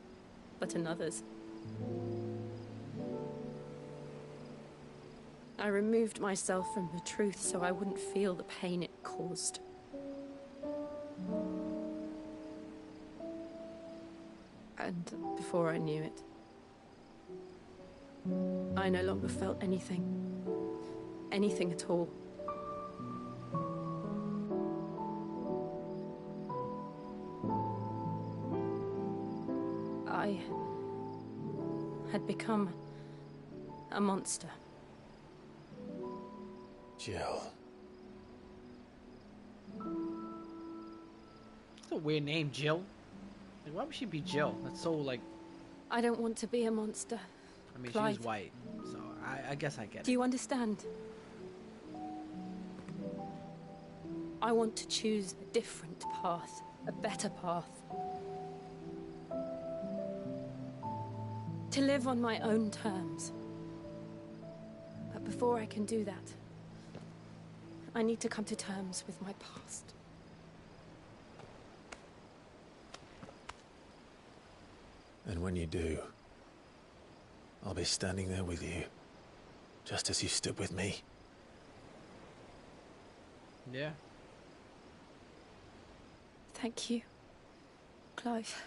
but another's. I removed myself from the truth so I wouldn't feel the pain it caused. And before I knew it, I no longer felt anything. Anything at all. I had become a monster. Jill. It's a weird name, Jill. Like, why would she be Jill? That's so, like... I don't want to be a monster. I mean, Clive. she's white, so I guess I get it. Do you understand? I want to choose a different path, a better path. To live on my own terms. But before I can do that, I need to come to terms with my past. And when you do, I'll be standing there with you, just as you stood with me. Yeah. Thank you, Clive.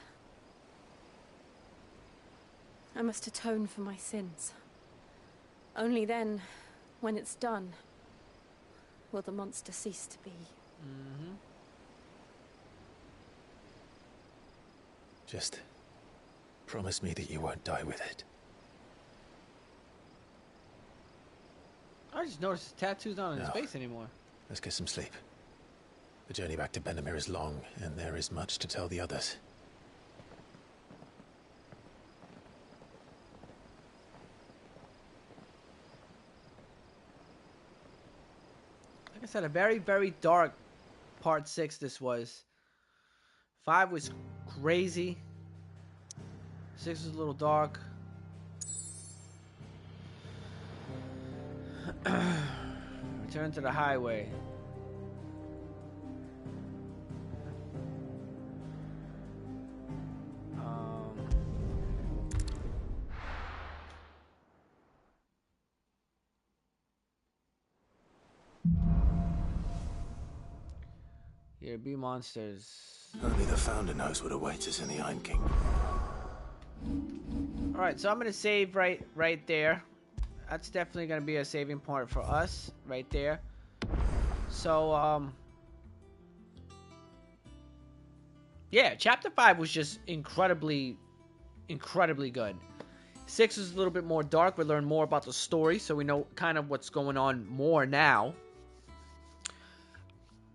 I must atone for my sins. Only then, when it's done, will the monster cease to be. Mm-hmm. Just promise me that you won't die with it. I just noticed his tattoos not on his No. face anymore. Let's get some sleep. The journey back to Benamir is long, and there is much to tell the others. Like I said, a very, very dark part 6 this was. 5 was crazy. 6 was a little dark. Return to the highway. Here be monsters. Only the Founder knows what awaits us in the Iron King. Alright, so I'm gonna save right there. That's definitely gonna be a saving point for us, right there. So, yeah, Chapter 5 was just incredibly good. 6 is a little bit more dark. We learn more about the story, so we know kind of what's going on more now.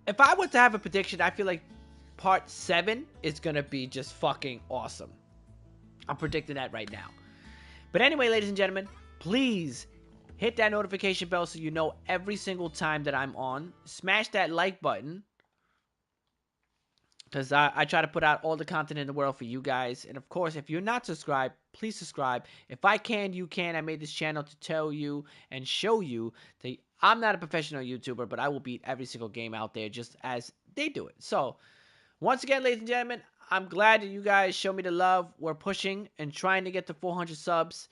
If I was to have a prediction, I feel like Part 7 is gonna be just fucking awesome. I'm predicting that right now. But anyway, ladies and gentlemen, please hit that notification bell so you know every single time that I'm on. Smash that like button, because I try to put out all the content in the world for you guys. And of course, if you're not subscribed, please subscribe. If I can, you can. I made this channel to tell you and show you that I'm not a professional YouTuber, but I will beat every single game out there just as they do it. So, once again, ladies and gentlemen, I'm glad that you guys show me the love. We're pushing and trying to get to 400 subs.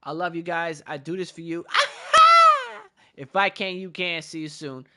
I love you guys. I do this for you. If I can, you can. See you soon.